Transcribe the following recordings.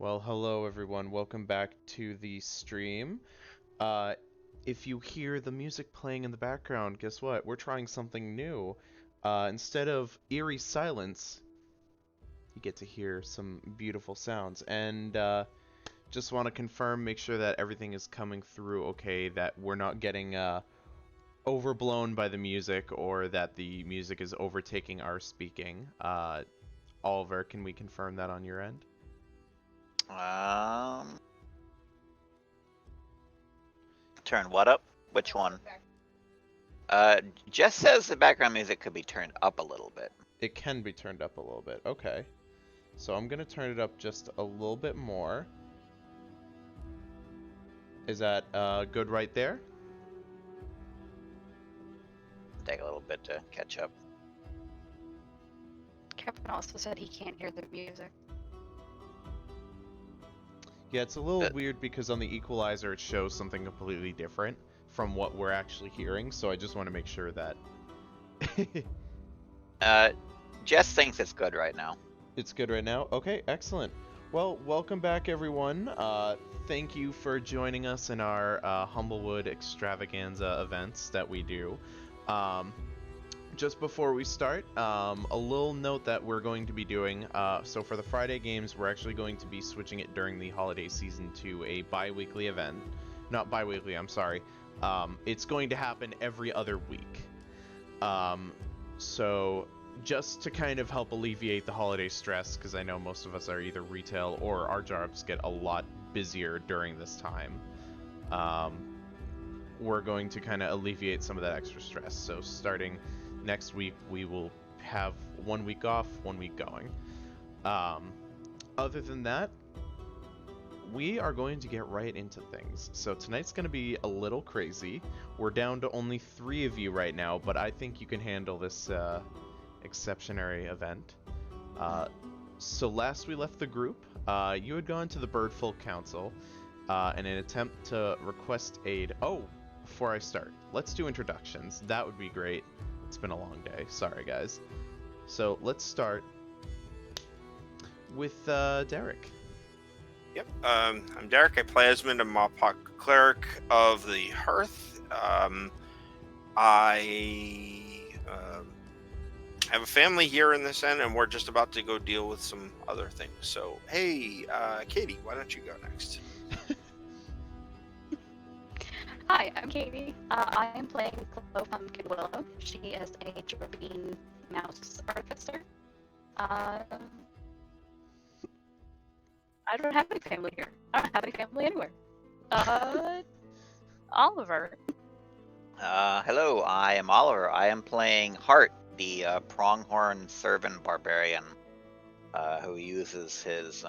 Well, hello everyone. Welcome back to the stream. Uh, if you hear the music playing in the background, guess what? We're trying something new. Instead of eerie silence, you get to hear some beautiful sounds. And just want to confirm, make sure that everything is coming through okay, that we're not getting overblown by the music or that the music is overtaking our speaking. Oliver, can we confirm that on your end? Um, Turn what up? Which one? Jess says the background music could be turned up a little bit. It can be turned up a little bit. Okay. So I'm going to turn it up just a little bit more. Is that good right there? Take a little bit to catch up. Kevin also said he can't hear the music. Yeah, it's a little weird because on the equalizer it shows something completely different from what we're actually hearing, so I just want to make sure that... Jess thinks it's good right now. It's good right now? Okay, excellent. Well, welcome back everyone. Thank you for joining us in our Humblewood extravaganza events that we do. Just before we start, a little note that we're going to be doing. So for the Friday games, we're actually going to be switching it during the holiday season to a bi-weekly event. Not bi-weekly, I'm sorry. It's going to happen every other week. So just to kind of help alleviate the holiday stress, because I know most of us are either retail or our jobs get a lot busier during this time. We're going to kind of alleviate some of that extra stress. So starting next week, we will have 1 week off, 1 week going. Other than that, we are going to get right into things. So tonight's going to be a little crazy. We're down to only 3 of you right now, but I think you can handle this exceptionary event. So last we left the group, you had gone to the Birdfolk Council in an attempt to request aid. Oh, before I start, let's do introductions. That would be great. It's been a long day. Sorry, guys. So let's start with Derek. Yep, I'm Derek. I play Esmond, a Mawpock cleric of the Hearth. I have a family here in this end, and we're just about to go deal with some other things. So, hey, Katie, why don't you go next? Hi, I'm Katie. I am playing Chloe Pumpkin Willow. She is a dripping mouse artificer. I don't have any family here. I don't have any family anywhere. Oliver. Hello, I am Oliver. I am playing Hart, the pronghorn servant barbarian, who uses his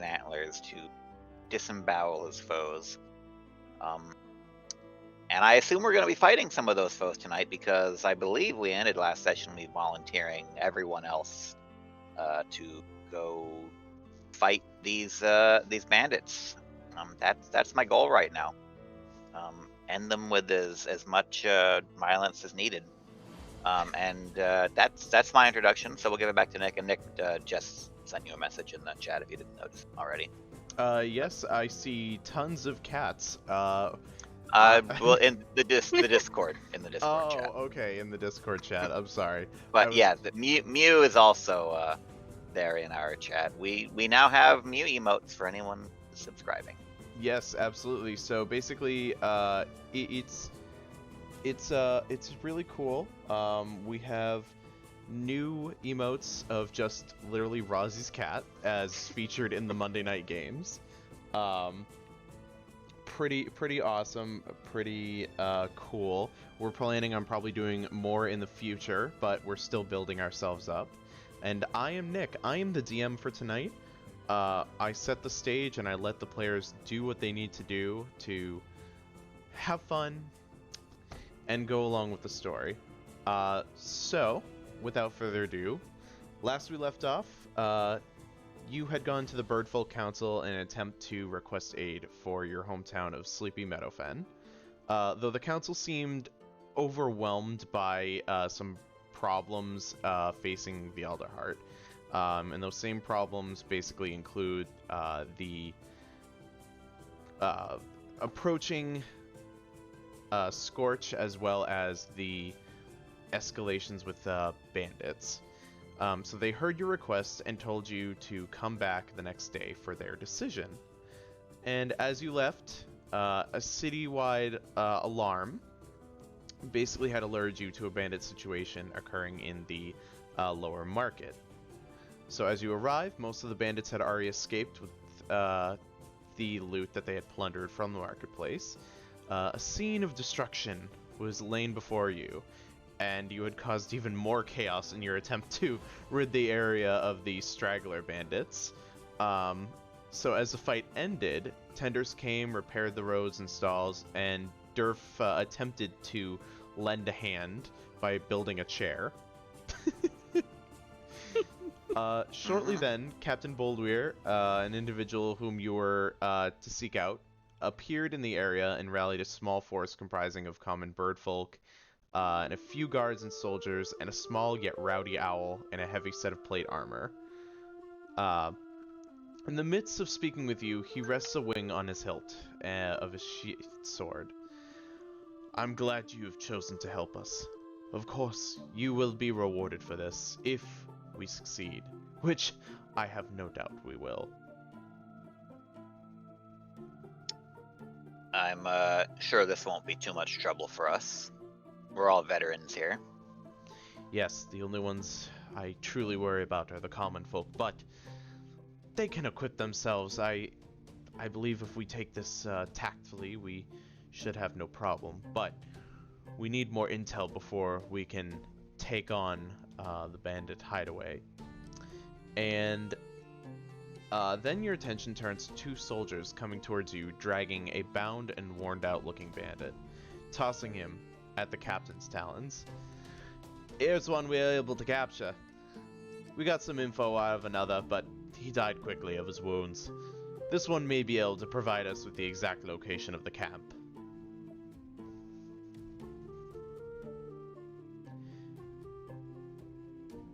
antlers to disembowel his foes. And I assume we're going to be fighting some of those foes tonight because I believe we ended last session with volunteering everyone else to go fight these bandits. That's my goal right now. End them with as much violence as needed. And that's my introduction. So we'll give it back to Nick. And Nick just sent you a message in the chat if you didn't notice already. Yes, I see tons of cats. Well, in the Discord, in the Discord chat. Oh, okay, in the Discord chat. I'm sorry. But yeah, the Mew is also there in our chat. We now have Mew emotes for anyone subscribing. Yes, absolutely. So basically, it's really cool. We have new emotes of just literally Rozzy's cat as featured in the Monday night games. Pretty awesome, pretty cool. We're planning on probably doing more in the future, but we're still building ourselves up. And I am Nick. I am the DM for tonight. I set the stage and I let the players do what they need to do to have fun and go along with the story. So, without further ado, last we left off, you had gone to the Birdfolk Council in an attempt to request aid for your hometown of Sleepy Meadowfen. Though the council seemed overwhelmed by some problems facing the Elderheart, And those same problems basically include the approaching Scorch, as well as the escalations with bandits. So they heard your request and told you to come back the next day for their decision. And as you left, a citywide alarm basically had alerted you to a bandit situation occurring in the lower market. So as you arrived, most of the bandits had already escaped with the loot that they had plundered from the marketplace. A scene of destruction was lain before you, and you had caused even more chaos in your attempt to rid the area of the straggler bandits. So as the fight ended, tenders came, repaired the roads and stalls, and Durf attempted to lend a hand by building a chair. Shortly then, Captain Boldweir, an individual whom you were to seek out, appeared in the area and rallied a small force comprising of common birdfolk, and a few guards and soldiers, and a small yet rowdy owl in a heavy set of plate armor. In the midst of speaking with you, he rests a wing on his hilt of his sheathed sword. I'm glad you have chosen to help us. Of course, you will be rewarded for this, if we succeed, which I have no doubt we will. I'm sure this won't be too much trouble for us. We're all veterans here. Yes, the only ones I truly worry about are the common folk, but they can equip themselves. I believe if we take this tactfully, we should have no problem, but we need more intel before we can take on the bandit hideaway. And then your attention turns to two soldiers coming towards you, dragging a bound and worn-out looking bandit, tossing him at the captain's talons. Here's one we were able to capture. We got some info out of another, but he died quickly of his wounds. This one may be able to provide us with the exact location of the camp.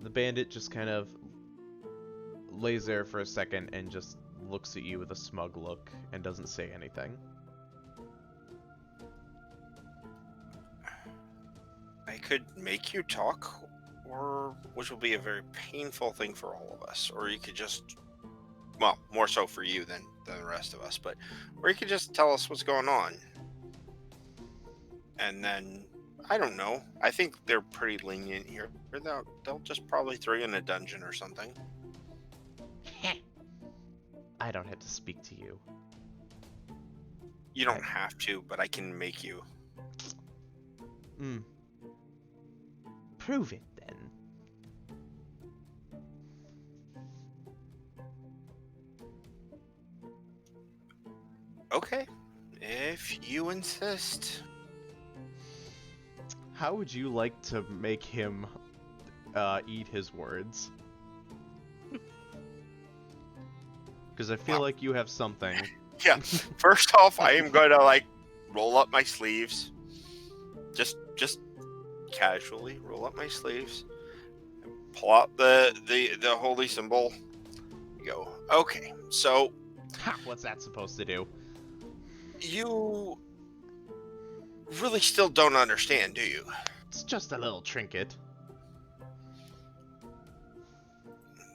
The bandit just kind of lays there for a second and just looks at you with a smug look and doesn't say anything. I could make you talk, or which will be a very painful thing for all of us, or you could just, well, more so for you than the rest of us, but or you could just tell us what's going on. And then, I don't know, I think they're pretty lenient here. They'll just probably throw you in a dungeon or something. I don't have to speak to you. You don't have to, but I can make you. Prove it, then. Okay, if you insist. How would you like to make him eat his words? Because I feel like you have something. Yeah, first off, I am going to, roll up my sleeves. Just casually roll up my sleeves. And pull out the holy symbol. Go, okay, so... What's that supposed to do? You really still don't understand, do you? It's just a little trinket.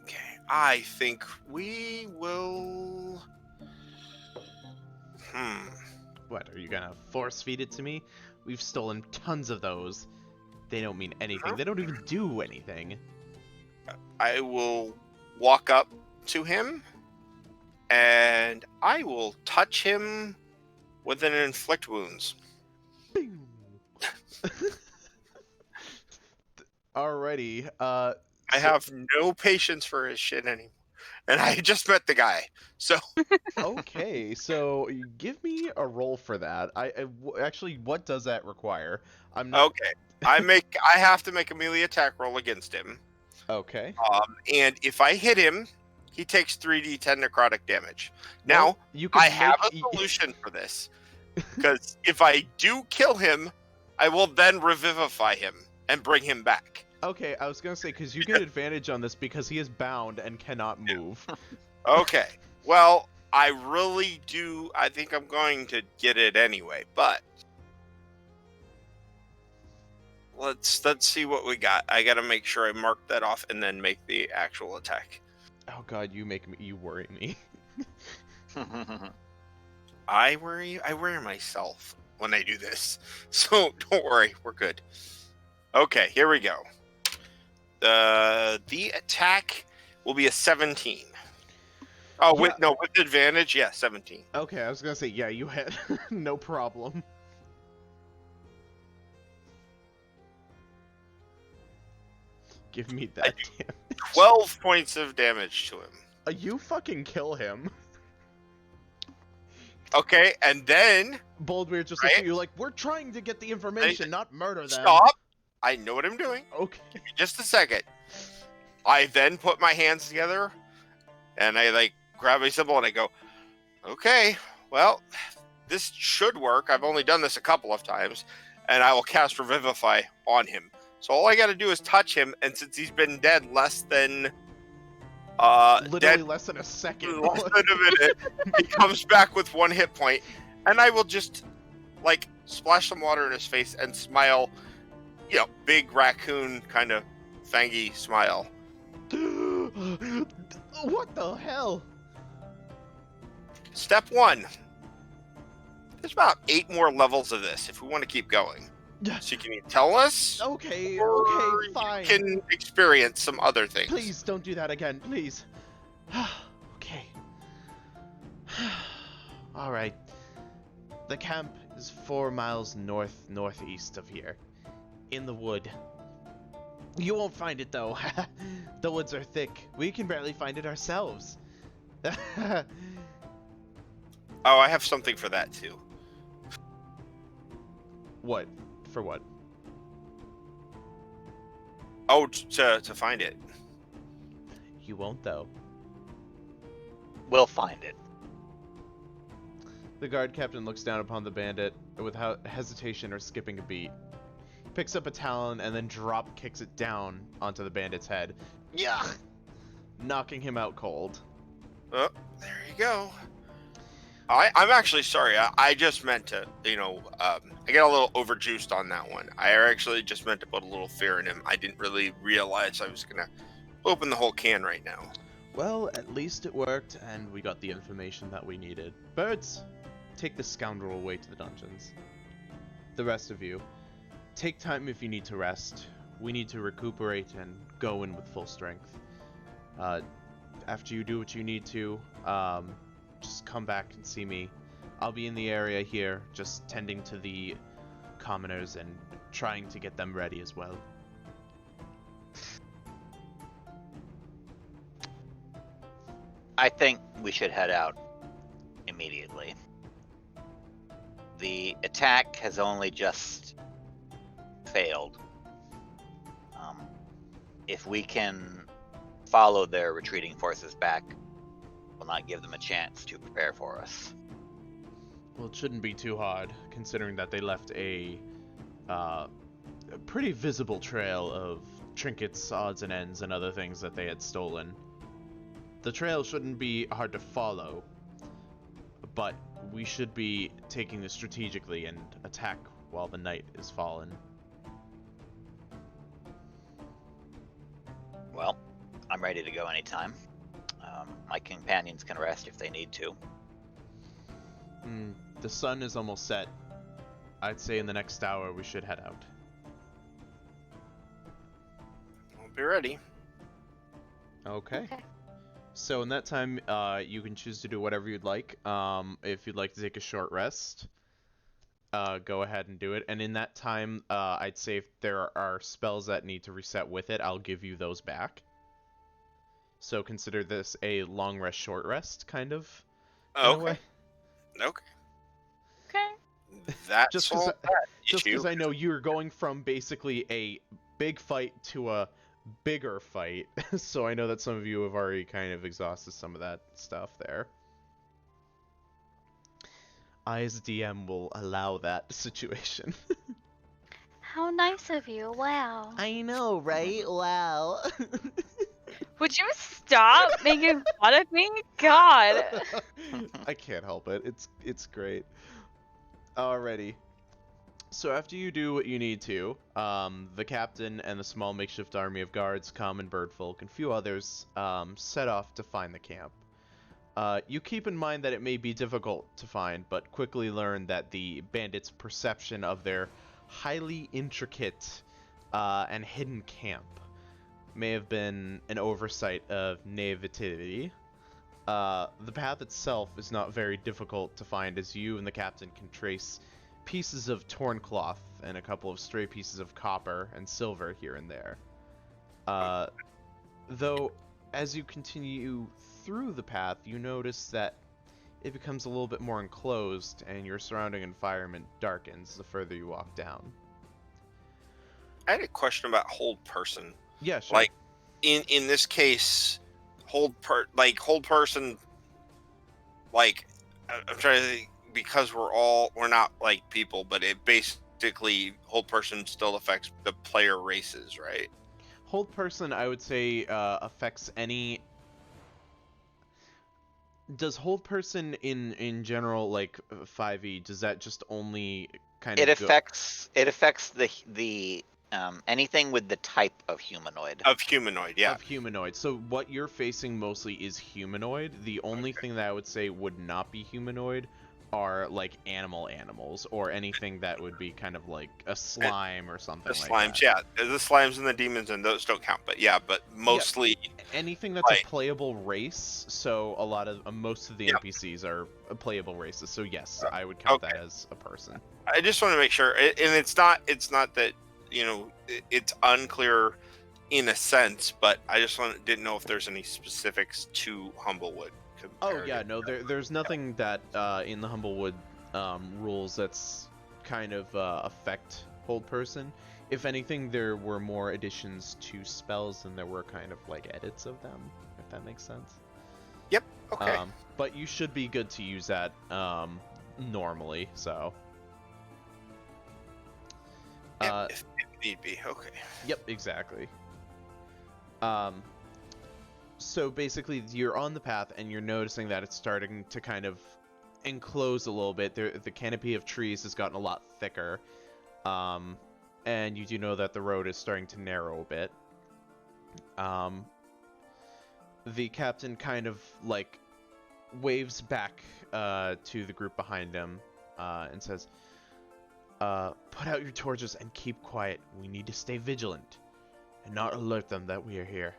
Okay, I think we will... What, are you gonna force feed it to me? We've stolen tons of those. They don't mean anything. They don't even do anything. I will walk up to him, and I will touch him with an inflict wounds. Alrighty. I have no patience for his shit anymore. And I just met the guy, so... Okay, so give me a roll for that. Actually, what does that require? I'm not... Okay, I have to make a melee attack roll against him. Okay. And if I hit him, he takes 3d10 necrotic damage. Now, well, you can have a solution for this. Because if I do kill him, I will then revivify him and bring him back. Okay, I was gonna say, because you get advantage on this because he is bound and cannot move. Okay. Well, I really do. I think I'm going to get it anyway, but let's see what we got. I got to make sure I mark that off and then make the actual attack. Oh god, you worry me. I worry myself when I do this. So don't worry, we're good. Okay, here we go. The attack will be a 17. Oh, with advantage, yeah, 17. Okay, I was gonna say, yeah, you hit. No problem. Give me that damage. 12 points of damage to him. You fucking kill him. Okay, and then Boldweir just looks at you like, we're trying to get the information, not murder them. stop. I know what I'm doing. Okay. Give me just a second. I then put my hands together, and I like grab a symbol, and I go, okay, well, this should work. I've only done this a couple of times, and I will cast Revivify on him. So all I got to do is touch him, and since he's been dead less than literally less than a second. Less than a minute, he comes back with 1 hit point, and I will just like splash some water in his face and smile, big raccoon kind of fangy smile. What the hell? Step 1. There's about 8 more levels of this if we want to keep going. So can you tell us? Okay, fine. You can experience some other things. Please don't do that again, please. Okay. Alright. The camp is 4 miles northeast of here. In the wood. You won't find it though. The woods are thick. We can barely find it ourselves. Oh, I have something for that too. What? For what? Oh, to find it. You won't though. We'll find it. The guard captain looks down upon the bandit without hesitation or skipping a beat. Picks up a talon and then drop kicks it down onto the bandit's head. Yuck! Knocking him out cold. Oh, there you go. I'm actually sorry. I just meant to, I get a little overjuiced on that one. I actually just meant to put a little fear in him. I didn't really realize I was going to open the whole can right now. Well, at least it worked, and we got the information that we needed. Birds, take the scoundrel away to the dungeons. The rest of you, take time if you need to rest. We need to recuperate and go in with full strength. After you do what you need to, just come back and see me. I'll be in the area here, just tending to the commoners and trying to get them ready as well. I think we should head out immediately. The attack has only just failed. If we can follow their retreating forces back, we'll not give them a chance to prepare for us. Well, it shouldn't be too hard, considering that they left a pretty visible trail of trinkets, odds and ends, and other things that they had stolen. The trail shouldn't be hard to follow, but we should be taking this strategically and attack while the night is fallen. Well, I'm ready to go anytime. My companions can rest if they need to. The sun is almost set. I'd say in the next hour we should head out. I'll be ready. Okay. So in that time, you can choose to do whatever you'd like. If you'd like to take a short rest, go ahead and do it. And in that time, I'd say if there are spells that need to reset with it, I'll give you those back. So consider this a long rest, short rest, kind of. In a way. Okay. Okay. That's Just all because I know you're going from basically a big fight to a bigger fight, so I know that some of you have already kind of exhausted some of that stuff there. I, as DM, will allow that situation. How nice of you. Wow. I know, right? Wow. Would you stop making fun of me? God. I can't help it. It's great. Alrighty. So after you do what you need to, the captain and the small makeshift army of guards, common birdfolk, and a few others set off to find the camp. You keep in mind that it may be difficult to find, but quickly learn that the bandits' perception of their highly intricate and hidden camp may have been an oversight of naivety. The path itself is not very difficult to find, as you and the captain can trace pieces of torn cloth and a couple of stray pieces of copper and silver here and there. Though, as you continue through the path, you notice that it becomes a little bit more enclosed and your surrounding environment darkens the further you walk down. I had a question about hold person. Yeah, sure. Like, in this case, hold person. Like, I'm trying to think, because we're not like people, but it basically hold person still affects the player races, right? Hold person, I would say, affects any. Does hold person in general, like 5e, does that just only kind It of affects the anything with the type of humanoid. Of humanoid, yeah. Of humanoid. So what you're facing mostly is humanoid. The only thing that I would say would not be humanoid are like animals or anything that would be kind of like a slime or something The like slimes, that. yeah. The slimes and the demons and those don't count, but mostly Anything that's like, a playable race. So a lot of most of the NPCs are playable races. So yes, I would count that as a person. I just want to make sure, and it's not that, you know, it's unclear in a sense, but I just didn't know if there's any specifics to Humblewood. Oh yeah, no, there's nothing that in the Humblewood rules that's kind of affect hold person. If anything, there were more additions to spells than there were kind of like edits of them, if that makes sense. Yep. Okay. But you should be good to use that normally. So. If need be. Okay. Yep. Exactly. So basically, you're on the path and you're noticing that it's starting to kind of enclose a little bit. The canopy of trees has gotten a lot thicker. And you do know that the road is starting to narrow a bit. The captain kind of like waves back to the group behind him and says, put out your torches and keep quiet. We need to stay vigilant and not alert them that we are here.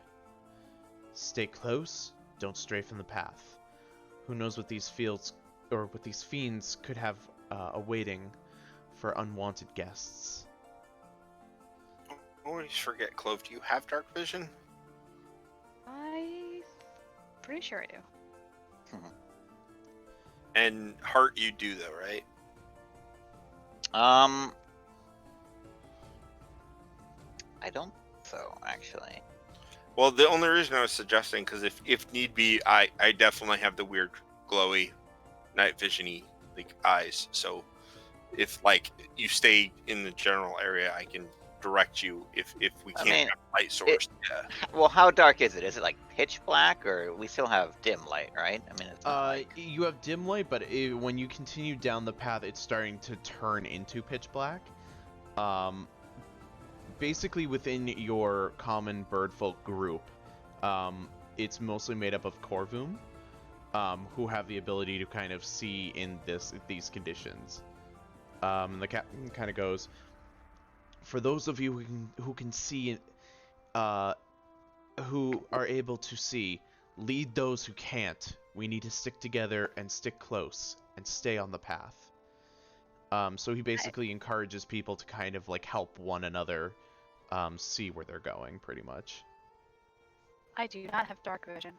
Stay close, don't stray from the path. Who knows what these fields or what these fiends could have awaiting for unwanted guests. I always forget, Clove, do you have dark vision? I'm pretty sure I do. And Heart you do though, right? I don't so actually. Well, the only reason I was suggesting, because if need be, I definitely have the weird glowy night vision-y like eyes. So if like you stay in the general area, I can direct you if we can't have light source. Well, how dark is it? Is it like pitch black, or we still have dim light, right? I mean, it's not like... You have dim light, but when you continue down the path, it's starting to turn into pitch black. Basically, within your common birdfolk group, it's mostly made up of Corvum, who have the ability to kind of see in these conditions. And the captain kind of goes, for those of you who can see, who are able to see, lead those who can't. We need to stick together and stick close and stay on the path. So he basically encourages people to kind of like help one another see where they're going, pretty much. I do not have dark vision.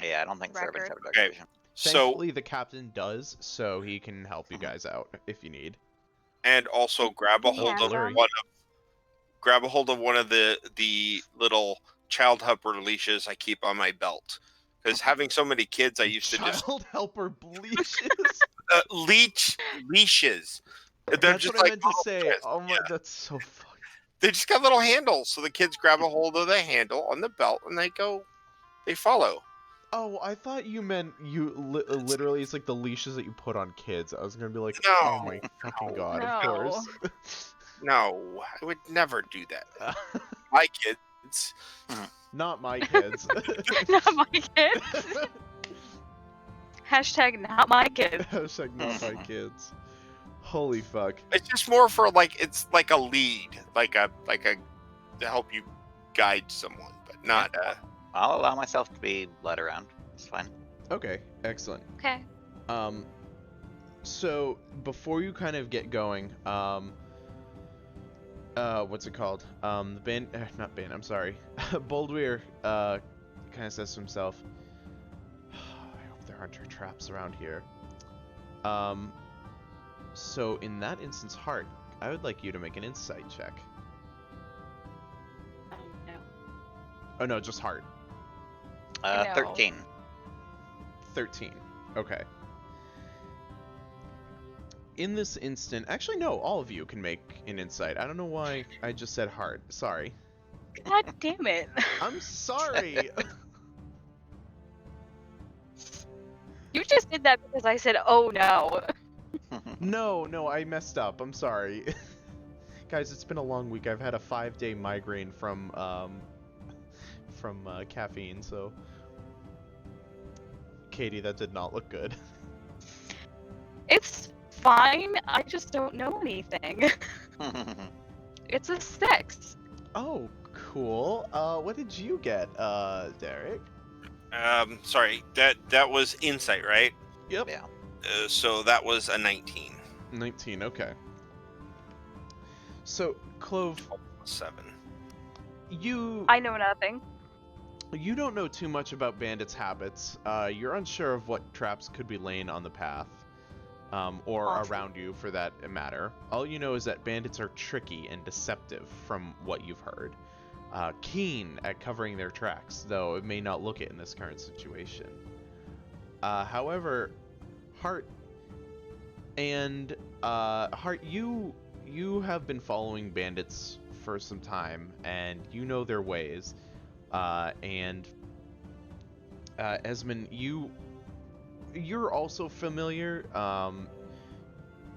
Yeah, I don't think servants Record. have dark Okay. vision. So Thankfully, the captain does, so he can help you guys out if you need. and also grab a hold of blurry. one of the little child helper leashes I keep on my belt. Because having so many kids, I used to just Child helper bleaches. leashes. They're That's just what I like meant to little say. kids. Oh my, that's so fucking. They just got little handles, so the kids grab a hold of the handle on the belt and they follow. Oh, I thought you meant you literally. It's like the leashes that you put on kids. I was gonna be like, No, oh my fucking god, of No. course. no, I would never do that. My kids. Not my kids. Not my kids. Hashtag not my kids. Hashtag not my kids. Holy fuck. It's just more for like it's like a lead, like a to help you guide someone, but not I'll allow myself to be led around. It's fine. Okay, excellent. Okay. So before you kind of get going, what's it called? The band, not band. I'm sorry. Boldweir, kind of says to himself, "I hope there aren't traps around here." So in that instance, Hart, I would like you to make an insight check. Oh no. Oh no, just Hart. No. 13. 13. Okay. In this instant, actually no, all of you can make an insight. I don't know why I just said Hart. Sorry. God damn it. I'm sorry. You just did that because I said, oh no. No, I messed up. I'm sorry. Guys, it's been a long week. I've had a 5-day migraine from caffeine, so Katie, that did not look good. It's fine. I just don't know anything. It's a 6. Oh, cool. What did you get, Derek? sorry, that was insight, right? Yep. Yeah. So that was a 19. 19, okay. So, Clove, 7. I know nothing. You don't know too much about Bandit's habits. You're unsure of what traps could be laying on the path, or Awesome. around you for that matter. All you know is that bandits are tricky and deceptive from what you've heard. Keen at covering their tracks, though it may not look it in this current situation. However, Hart, you have been following bandits for some time, and you know their ways. Esmond, you're also familiar,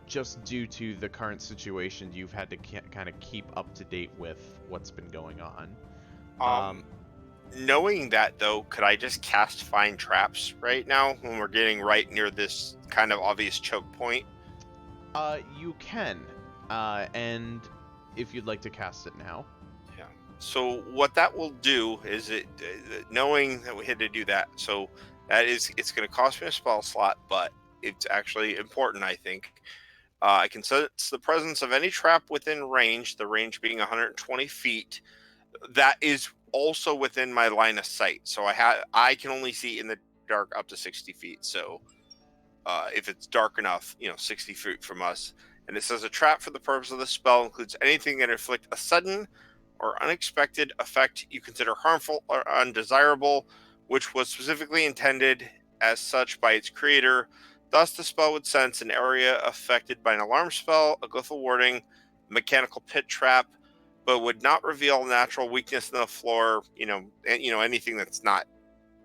just due to the current situation. You've had to kind of keep up to date with what's been going on. Knowing that, though, could I just cast Find Traps right now when we're getting right near this kind of obvious choke point? You can, and if you'd like to cast it now. Yeah. So what that will do is knowing that we had to do that. So it's going to cost me a spell slot, but it's actually important, I think. I can sense the presence of any trap within range, the range being 120 feet. That is also within my line of sight. So I can only see in the dark up to 60 feet. So if it's dark enough, 60 feet from us. And it says a trap for the purpose of the spell includes anything that inflict a sudden or unexpected effect you consider harmful or undesirable, which was specifically intended as such by its creator. Thus, the spell would sense an area affected by an alarm spell, a glyphal warding, mechanical pit trap, but would not reveal natural weakness in the floor, anything that's not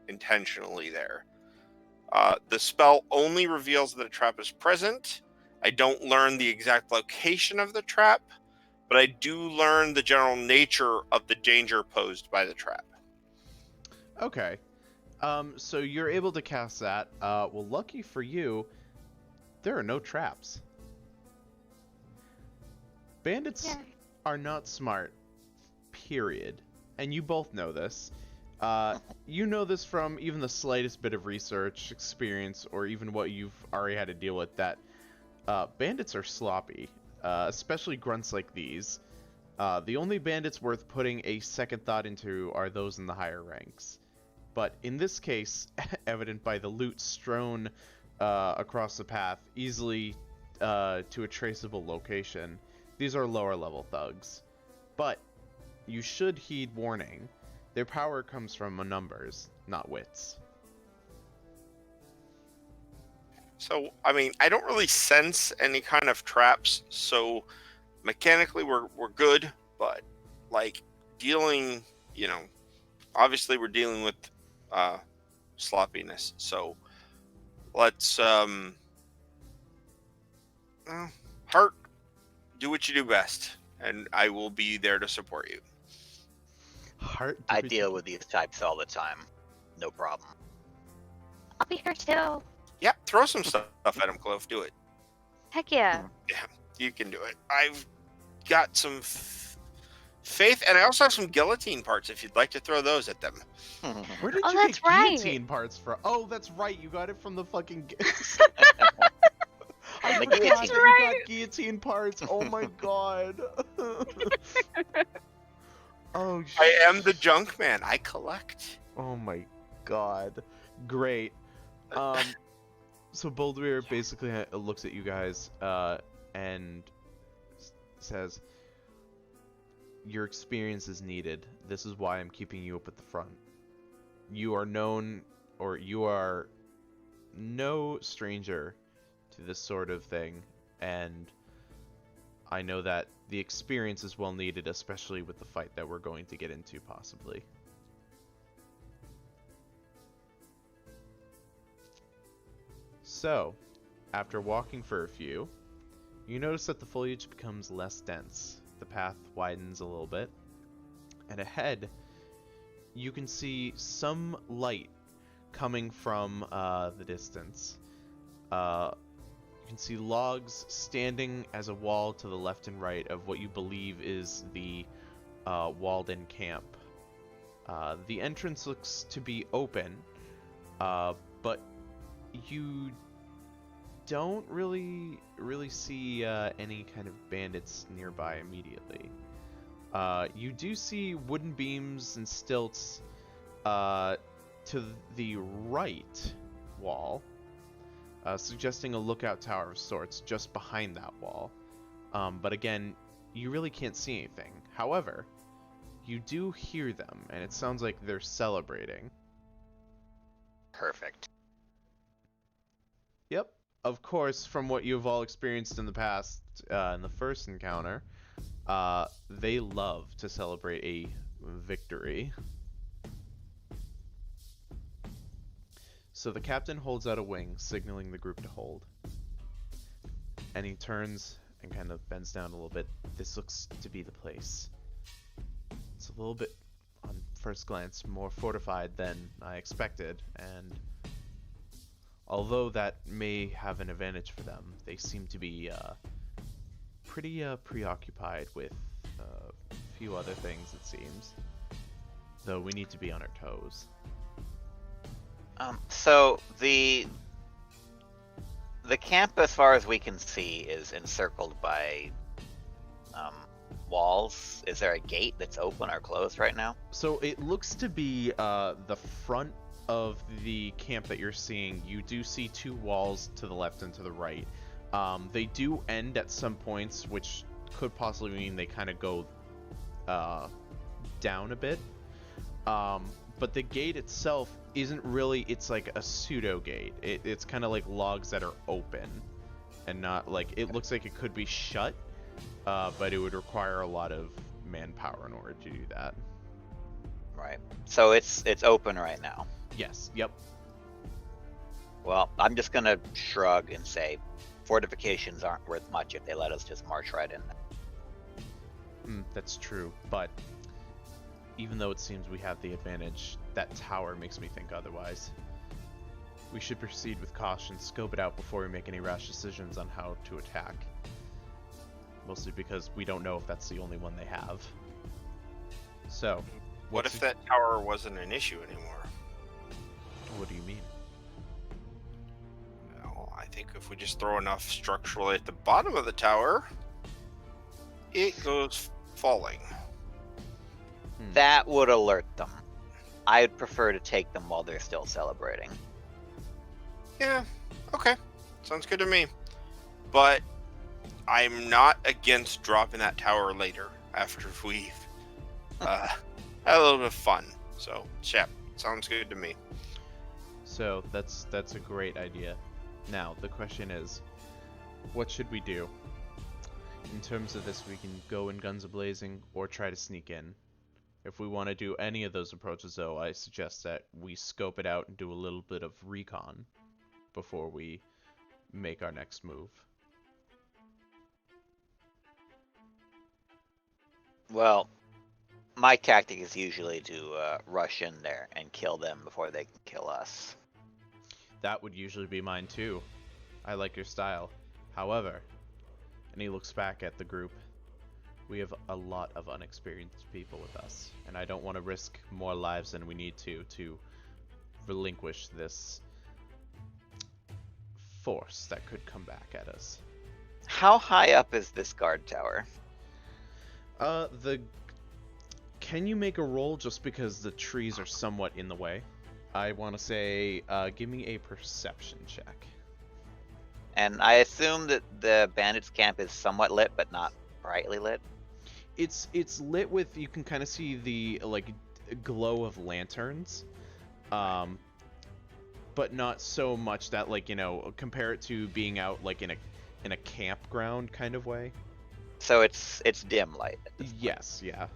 intentionally there. The spell only reveals that a trap is present. I don't learn the exact location of the trap, but I do learn the general nature of the danger posed by the trap. Okay. So you're able to cast that. Well, lucky for you, there are no traps. Bandits Yeah. are not smart, period. And you both know this. You know this from even the slightest bit of research, experience, or even what you've already had to deal with, that bandits are sloppy, especially grunts like these. The only bandits worth putting a second thought into are those in the higher ranks. But in this case, evident by the loot strewn across the path, easily to a traceable location, these are lower level thugs. But you should heed warning. Their power comes from numbers, not wits. So, I mean, I don't really sense any kind of traps. So, mechanically, we're good. But, like, dealing, obviously we're dealing with sloppiness. So, let's, Heart, do what you do best. And I will be there to support you. Heart. I deal with these types all the time. No problem. I'll be here too. Yeah, throw some stuff at him, Clove. Do it. Heck yeah. You can do it. I've got some faith, and I also have some guillotine parts if you'd like to throw those at them. Where did Oh, you that's get right. guillotine parts from? Oh, that's right. You got it from the fucking. I The forgot guillotine. that you got guillotine parts. Oh my god. Oh shit. I am the junk man. I collect. Oh my god. Great. So Boulder basically looks at you guys and says, your experience is needed. This is why I'm keeping you up at the front. You are known, or you are no stranger to this sort of thing, and I know that the experience is well needed, especially with the fight that we're going to get into, possibly. So, after walking for a few, you notice that the foliage becomes less dense. The path widens a little bit, and ahead, you can see some light coming from the distance. You can see logs standing as a wall to the left and right of what you believe is the walled-in camp. The entrance looks to be open, but you don't really see any kind of bandits nearby immediately. You do see wooden beams and stilts to the right wall, suggesting a lookout tower of sorts just behind that wall. But again, you really can't see anything. However, you do hear them, and it sounds like they're celebrating. Perfect. Yep. Of course, from what you've all experienced in the past, in the first encounter, they love to celebrate a victory. So the captain holds out a wing, signaling the group to hold. And he turns and kind of bends down a little bit. This looks to be the place. It's a little bit, on first glance, more fortified than I expected, and although that may have an advantage for them, they seem to be pretty preoccupied with a few other things, it seems. Though we need to be on our toes. So the camp, as far as we can see, is encircled by walls. Is there a gate that's open or closed right now? So it looks to be the front of the camp that you're seeing. You do see two walls to the left and to the right. They do end at some points, which could possibly mean they kind of go down a bit. But the gate itself isn't really, it's like a pseudo gate. It's kind of like logs that are open and not like, it looks like it could be shut, but it would require a lot of manpower in order to do that. Right. So it's open right now. Yes, yep. Well, I'm just gonna shrug and say fortifications aren't worth much if they let us just march right in. That's true, but even though it seems we have the advantage, that tower makes me think otherwise. We should proceed with caution, scope it out before we make any rash decisions on how to attack. Mostly because we don't know if that's the only one they have. So, What if that tower wasn't an issue anymore? What do you mean? Well, I think if we just throw enough structurally at the bottom of the tower, it goes falling. That would alert them. I'd prefer to take them while they're still celebrating. Yeah, okay. Sounds good to me. But I'm not against dropping that tower later after we've had a little bit of fun. So, yeah, sounds good to me. So that's a great idea. Now, the question is, what should we do? In terms of this, we can go in guns a-blazing or try to sneak in. If we want to do any of those approaches, though, I suggest that we scope it out and do a little bit of recon before we make our next move. Well, my tactic is usually to rush in there and kill them before they can kill us. That would usually be mine too. I like your style. However, and he looks back at the group, we have a lot of unexperienced people with us, and I don't want to risk more lives than we need to relinquish this force that could come back at us. How high up is this guard tower? Can you make a roll just because the trees are somewhat in the way? I want to say, give me a perception check. And I assume that the bandits' camp is somewhat lit, but not brightly lit. It's lit with, you can kind of see the like glow of lanterns, but not so much that, like, you know, compare it to being out like in a campground kind of way. So it's dim light. At this point. Yes, yeah.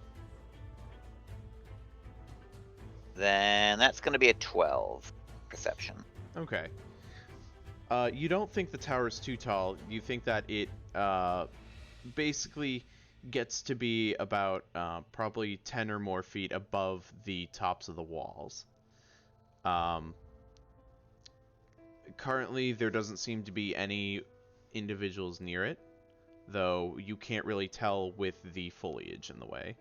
Then that's going to be a 12 perception. Okay. You don't think the tower is too tall. You think that it basically gets to be about probably 10 or more feet above the tops of the walls. Currently, there doesn't seem to be any individuals near it, though you can't really tell with the foliage in the way.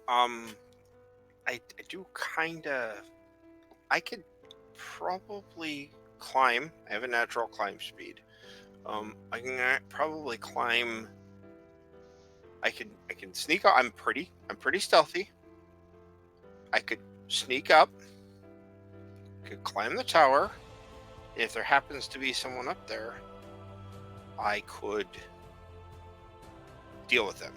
I do kinda. I could probably climb. I have a natural climb speed. I can probably climb. I can sneak up. I'm pretty stealthy. I could sneak up. Could climb the tower. If there happens to be someone up there, I could deal with them.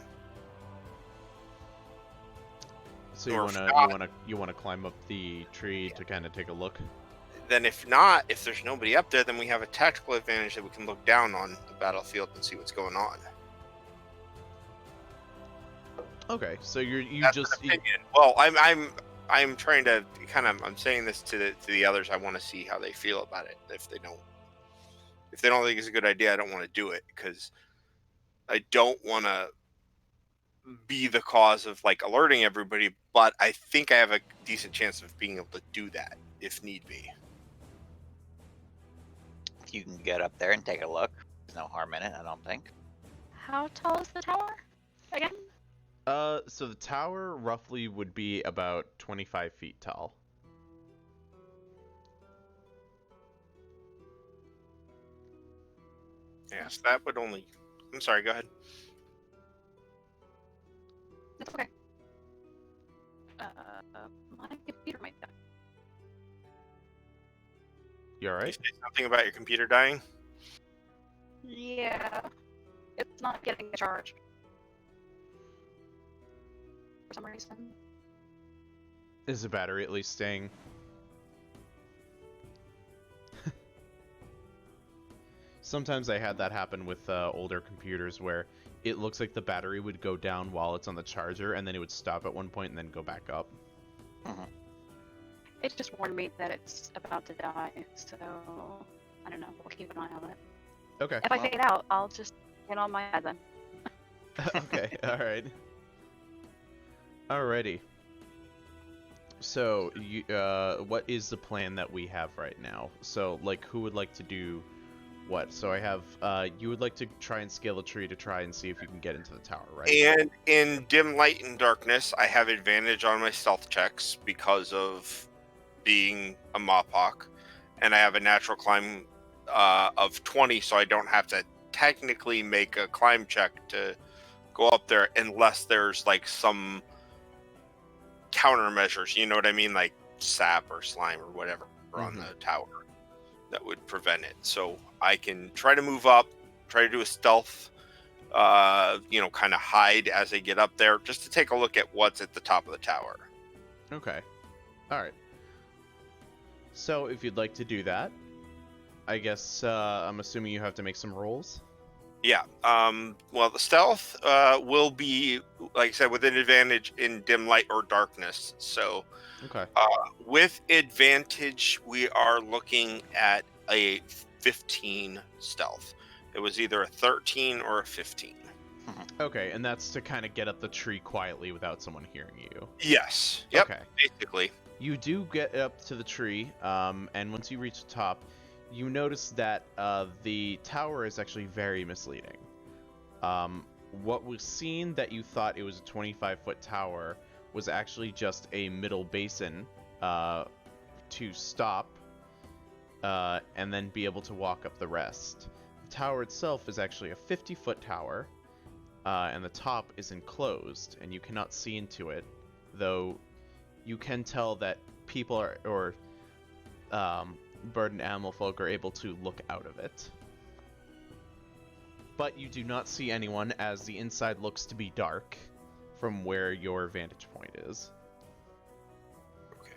So Or you wanna climb up the tree to kind of take a look. Then if not, if there's nobody up there, then we have a tactical advantage that we can look down on the battlefield and see what's going on. Okay, so you That's just an opinion. Well, I'm trying to I'm saying this to the others. I want to see how they feel about it. If they don't think it's a good idea, I don't want to do it because I don't want to be the cause of like alerting everybody. But I think I have a decent chance of being able to do that if need be. You can get up there and take a look. There's no harm in it, I don't think. How tall is the tower? Again? So the tower roughly would be about 25 feet tall. Yes, that would only. I'm sorry. Go ahead. That's okay. My computer might die. You You alright? say something about your computer dying? Yeah. It's not getting a charge. For some reason. Is the battery at least staying? Sometimes I had that happen with older computers where it looks like the battery would go down while it's on the charger and then it would stop at one point and then go back up. It just warned me that it's about to die, so I don't know. We'll keep an eye on it. Okay. If I fade out, I'll just get on my head then. Okay, alright. Alrighty. So, what is the plan that we have right now? So, like, who would like to do what? So I have, you would like to try and scale a tree to try and see if you can get into the tower, right? And in dim light and darkness, I have advantage on my stealth checks because of being a Mopok, and I have a natural climb of 20, so I don't have to technically make a climb check to go up there unless there's like some countermeasures, you know what I mean, like sap or slime or whatever on the tower that would prevent it. So I can try to move up, try to do a stealth, kind of hide as they get up there, just to take a look at what's at the top of the tower. Okay. Alright. So if you'd like to do that, I guess I'm assuming you have to make some rolls. Yeah. Well, the stealth will be, like I said, with an advantage in dim light or darkness. So, Okay. with advantage, we are looking at a 15 stealth. It was either a 13 or a 15. Okay, and that's to kind of get up the tree quietly without someone hearing you. Yes. Yep. Okay. Basically. You do get up to the tree, and once you reach the top, you notice that the tower is actually very misleading. What was seen that you thought it was a 25-foot tower was actually just a middle basin to stop and then be able to walk up the rest. The tower itself is actually a 50-foot tower, and the top is enclosed, and you cannot see into it, though you can tell that people or bird and animal folk are able to look out of it. But you do not see anyone, as the inside looks to be dark from where your vantage point is. Okay.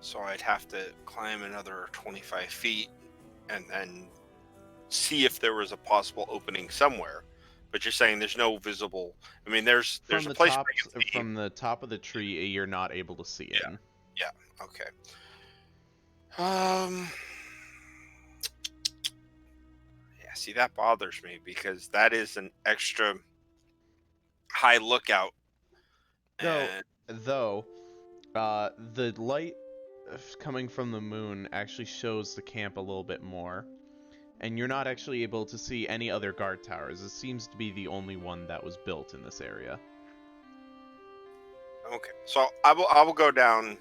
So I'd have to climb another 25 feet and then see if there was a possible opening somewhere. But you're saying there's no visible. I mean, there's From a the place top, where you can see. from the top of the tree, you're not able to see in. Okay. Yeah, see, that bothers me because that is an extra high lookout. Though, the light coming from the moon actually shows the camp a little bit more, and you're not actually able to see any other guard towers. It seems to be the only one that was built in this area. Okay, so I will go down,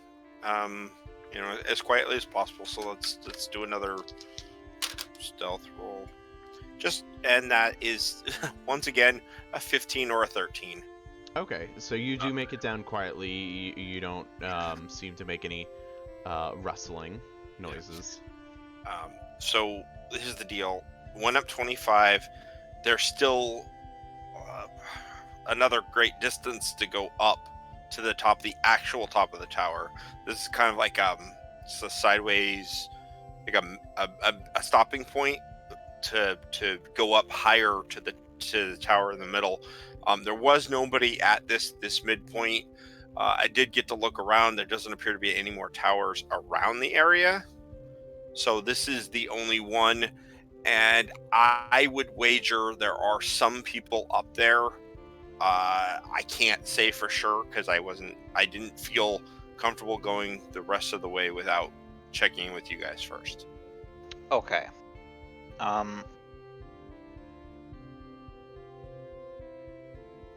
as quietly as possible. So let's do another stealth roll. And that is once again a 15 or a 13. Okay, so you do make it down quietly. You don't seem to make any rustling noises. So this is the deal. Went up 25. There's still another great distance to go up to the top, the actual top of the tower. This is kind of like it's a sideways, like a stopping point to go up higher to the tower in the middle. There was nobody at this midpoint. I did get to look around. There doesn't appear to be any more towers around the area. So this is the only one, and I would wager there are some people up there. I can't say for sure because I didn't feel comfortable going the rest of the way without checking in with you guys first. Okay.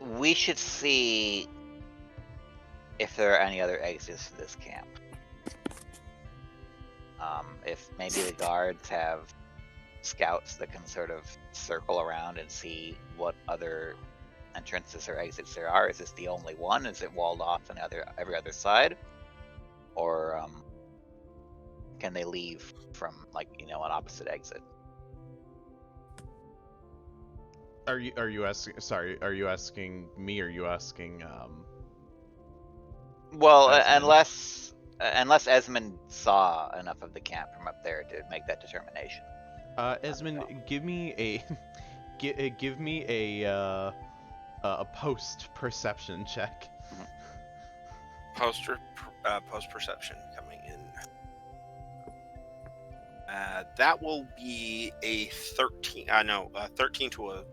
We should see if there are any other exits to this camp. If maybe the guards have scouts that can sort of circle around and see what other entrances or exits there are. Is this the only one? Is it walled off on every other side? Or can they leave from an opposite exit? Are you asking? Sorry, are you asking me? Or are you asking? Well, Esmond? unless Esmond saw enough of the camp from up there to make that determination. Esmond, give me a give me a post perception check. Post perception coming in. That will be a 13. 13 to a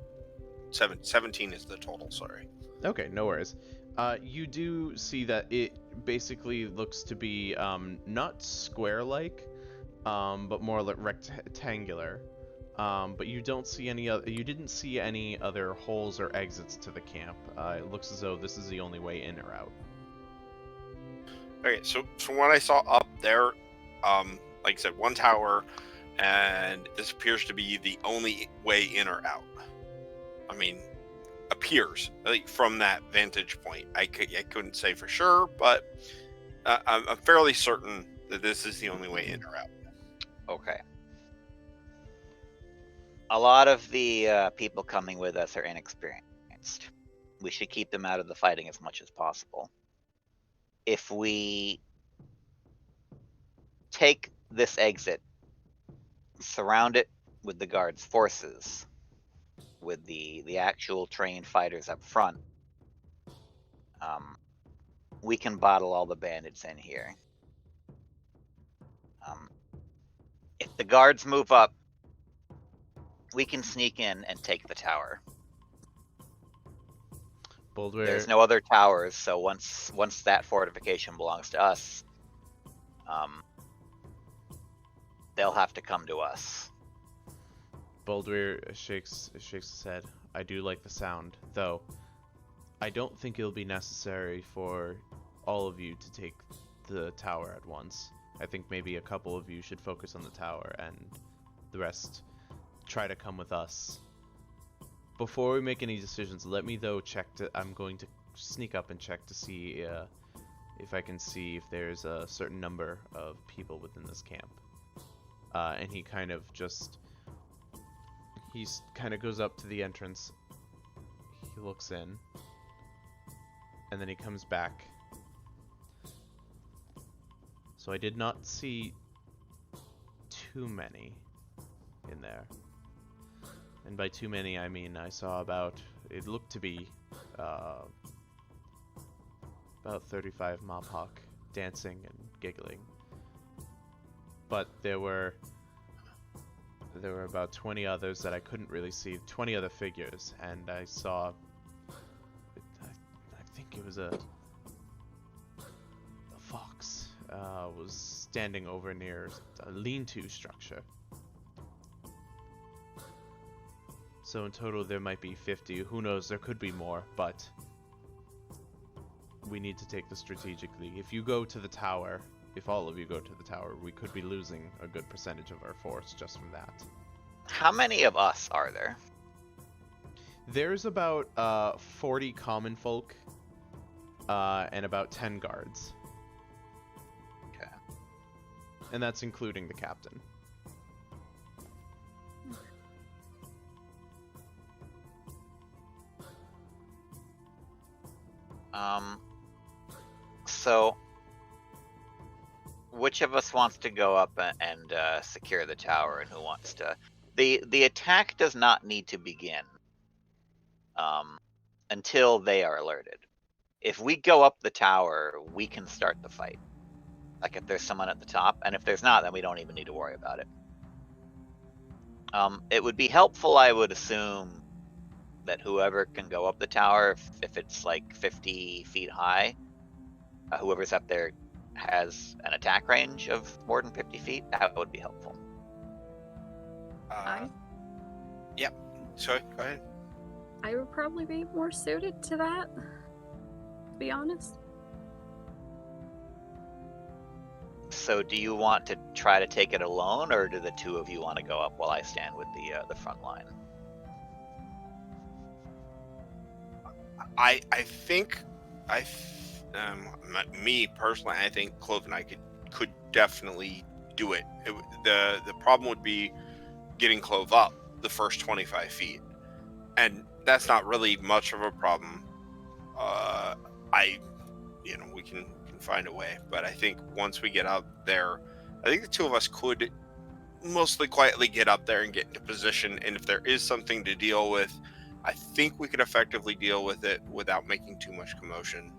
7. 17 is the total. Sorry. Okay, no worries. You do see that it basically looks to be not square-like, but more like rectangular. But you don't see any other. You didn't see any other holes or exits to the camp. It looks as though this is the only way in or out. Okay, so from what I saw up there, like I said, one tower, and this appears to be the only way in or out. I mean, appears like from that vantage point. I couldn't say for sure, but I'm fairly certain that this is the only way in or out. Okay. A lot of the people coming with us are inexperienced. We should keep them out of the fighting as much as possible. If we take this exit surround it with the guards' forces, with the actual trained fighters up front, we can bottle all the bandits in here. If the guards move up, we can sneak in and take the tower. Boldware, There's no other towers, so once that fortification belongs to us, they'll have to come to us. Boldware shakes his head. I do like the sound, though. I don't think it'll be necessary for all of you to take the tower at once. I think maybe a couple of you should focus on the tower, and the rest try to come with us. Before we make any decisions, let me though I'm going to sneak up and check to see if I can see if there's a certain number of people within this camp. And he kind of goes up to the entrance. He looks in, and then he comes back. So I did not see too many in there. And by too many, I mean I saw it looked to be about 35 Mopok dancing and giggling. But there were about 20 others that I couldn't really see, 20 other figures, and I saw, I think it was a fox, was standing over near a lean-to structure. So in total there might be 50, who knows, there could be more, but we need to take this strategically. If you go to the tower, if all of you go to the tower, we could be losing a good percentage of our force just from that. How many of us are there? There's about 40 common folk and about 10 guards. Okay. And that's including the captain. So which of us wants to go up and secure the tower, and who wants to? The attack does not need to begin until they are alerted. If we go up the tower, we can start the fight. Like if there's someone at the top, and if there's not, then we don't even need to worry about it. It would be helpful, I would assume, that whoever can go up the tower, if it's like 50 feet high, whoever's up there has an attack range of more than 50 feet, that would be helpful. Yep. Sorry, go ahead. I would probably be more suited to that, to be honest. So do you want to try to take it alone, or do the two of you want to go up while I stand with the front line? I think me personally, I think Clove and I could definitely do it. The problem would be getting Clove up the first 25 feet, and that's not really much of a problem. We can find a way, but I think once we get up there, I think the two of us could mostly quietly get up there and get into position, and if there is something to deal with, I think we could effectively deal with it without making too much commotion.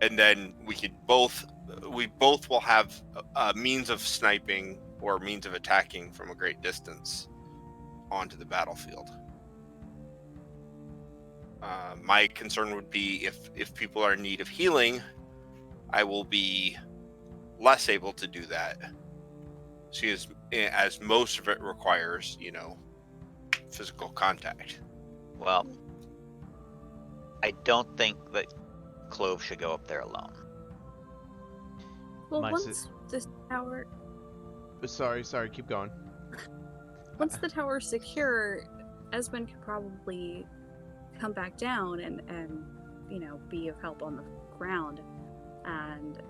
And then we both will have a means of sniping or means of attacking from a great distance onto the battlefield. My concern would be if people are in need of healing, I will be less able to do that. See, as most of it requires, physical contact. Well, I don't think that Clove should go up there alone. Well, once this tower... Sorry, keep going. Once the tower's secure, Esmond could probably come back down and be of help on the ground, and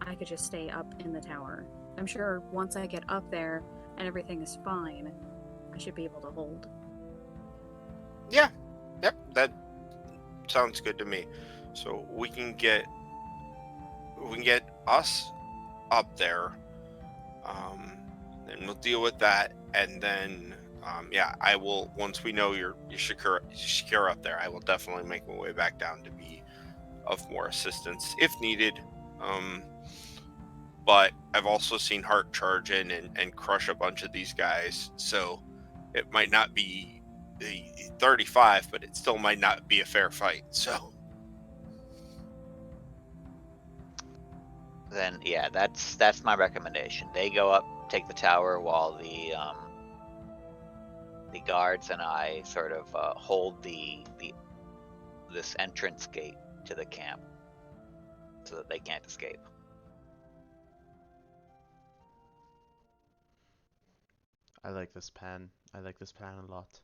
I could just stay up in the tower. I'm sure once I get up there and everything is fine, I should be able to hold. Yeah. Yep, that sounds good to me. So we can get us up there. Then we'll deal with that, and then yeah, I will, once we know you're secure up there, I will definitely make my way back down to be of more assistance if needed. But I've also seen Hart charge in and crush a bunch of these guys, so it might not be the 35, but it still might not be a fair fight. So Then yeah, that's my recommendation. They go up, take the tower, while the guards and I sort of hold this entrance gate to the camp so that they can't escape. I like this plan. I like this plan a lot.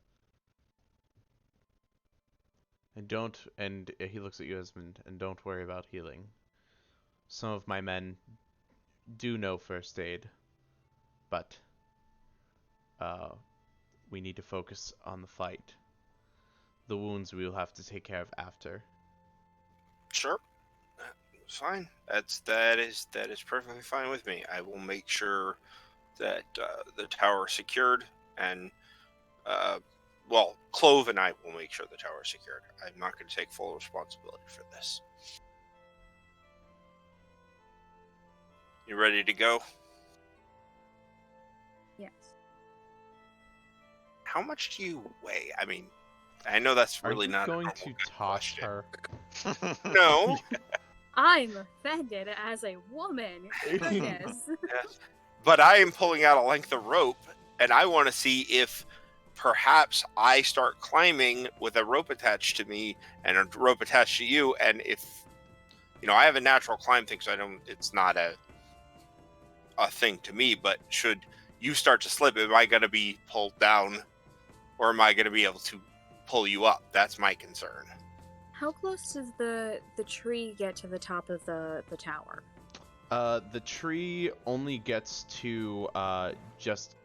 And he looks at you, Esmond, and don't worry about healing. Some of my men do know first aid, but we need to focus on the fight. The wounds we will have to take care of after. sure, it's fine. That is perfectly fine with me. I will make sure that the tower is secured, and well, Clove and I will make sure the tower is secured. I'm not going to take full responsibility for this. You ready to go? Yes. How much do you weigh? I mean, I know that's really Are you not going a to normal toss question. her? No. I'm offended as a woman. Goodness. Yes. But I am pulling out a length of rope, and I want to see if perhaps I start climbing with a rope attached to me and a rope attached to you, and if I have a natural climb thing, so it's not a thing to me, but should you start to slip, am I going to be pulled down, or am I going to be able to pull you up? That's my concern. How close does the tree get to the top of the tower? The tree only gets to just...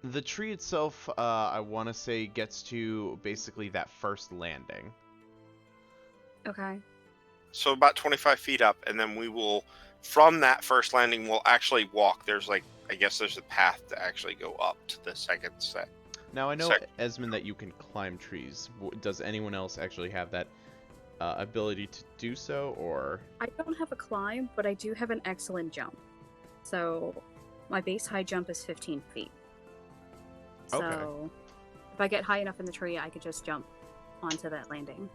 The tree itself, I want to say, gets to basically that first landing. Okay. So about 25 feet up, and then we will, from that first landing, we'll actually walk. There's I guess there's a path to actually go up to the second set. Now, I know, Esmond, that you can climb trees. Does anyone else actually have that ability to do so, or...? I don't have a climb, but I do have an excellent jump. So my base high jump is 15 feet. So Okay. if I get high enough in the tree, I could just jump onto that landing.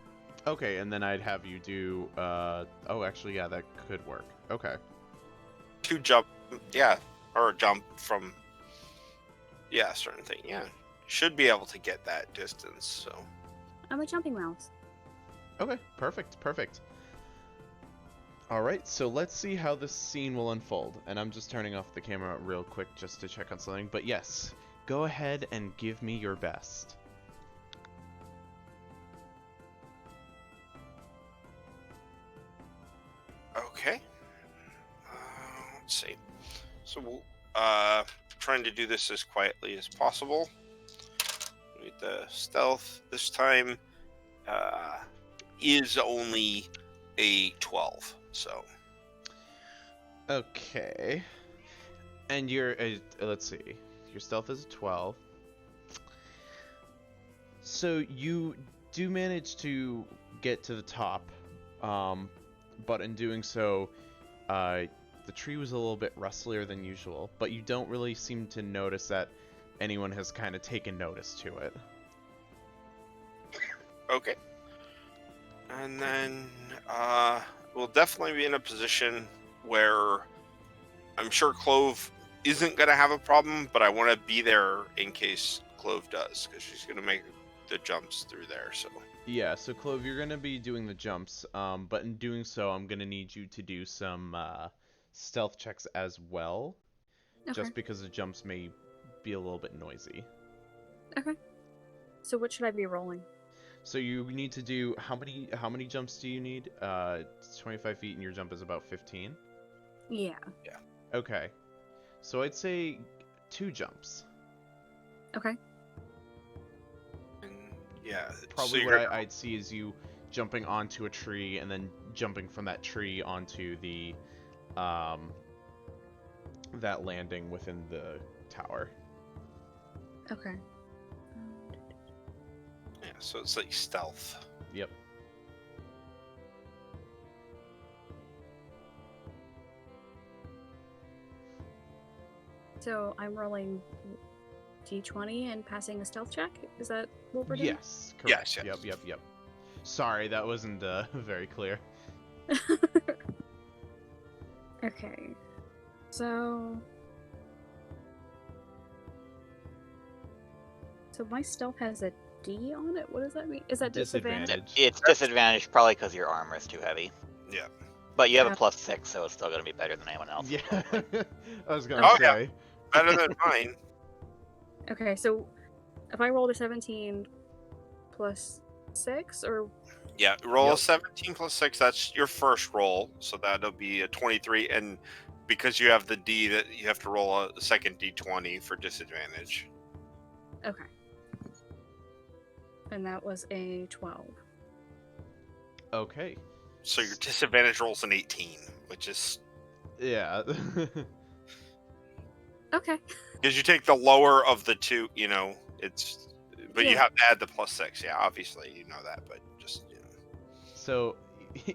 Okay, and then I'd have you do... Oh, actually, yeah, that could work. Okay. To jump, yeah, or jump from, yeah, a certain thing, yeah. Should be able to get that distance, so. I'm a jumping mouse. Okay, perfect. Alright, so let's see how this scene will unfold. And I'm just turning off the camera real quick just to check on something. But yes, go ahead and give me your best. Okay. Let's see. So we'll, trying to do this as quietly as possible. With the stealth this time is only a 12, so. Okay. And your, let's see, your stealth is a 12. So you do manage to get to the top, but in doing so, the tree was a little bit rustlier than usual, but you don't really seem to notice that anyone has kind of taken notice to it. Okay. And then we'll definitely be in a position where I'm sure Clove isn't going to have a problem, but I want to be there in case Clove does, because she's going to make the jumps through there, so. Yeah, so Clove, you're going to be doing the jumps, but in doing so, I'm going to need you to do some stealth checks as well, Okay. just because the jumps may be a little bit noisy. Okay. So what should I be rolling? So you need to do, how many jumps do you need? 25 feet and your jump is about 15? Yeah. Okay. So I'd say 2 jumps. Okay. And yeah. Probably so what I'd see is you jumping onto a tree and then jumping from that tree onto the that landing within the tower. Okay. Yeah, so it's like stealth. Yep. So I'm rolling d20 and passing a stealth check? Is that what we're doing? Yes, correct. Yes, yes. Yep. Sorry, that wasn't very clear. Okay. So my stealth has a D on it? What does that mean? Is that disadvantage? It's disadvantaged probably because your armor is too heavy. Yeah. But you have Yeah. a +6, so it's still going to be better than anyone else. Yeah, I was gonna Oh, yeah. say. Better than mine. Okay, so if I rolled a 17 plus 6, or Yeah, roll Yep. a 17 plus 6. That's your first roll, so that'll be a 23. And because you have the D, that you have to roll a second D20 for disadvantage. okay, and that was a 12. Okay. So your disadvantage rolls an 18, which is Yeah. Okay. because you take the lower of the two. You know, it's but you Yeah. have to add the +6. Yeah, obviously you know that, but just So,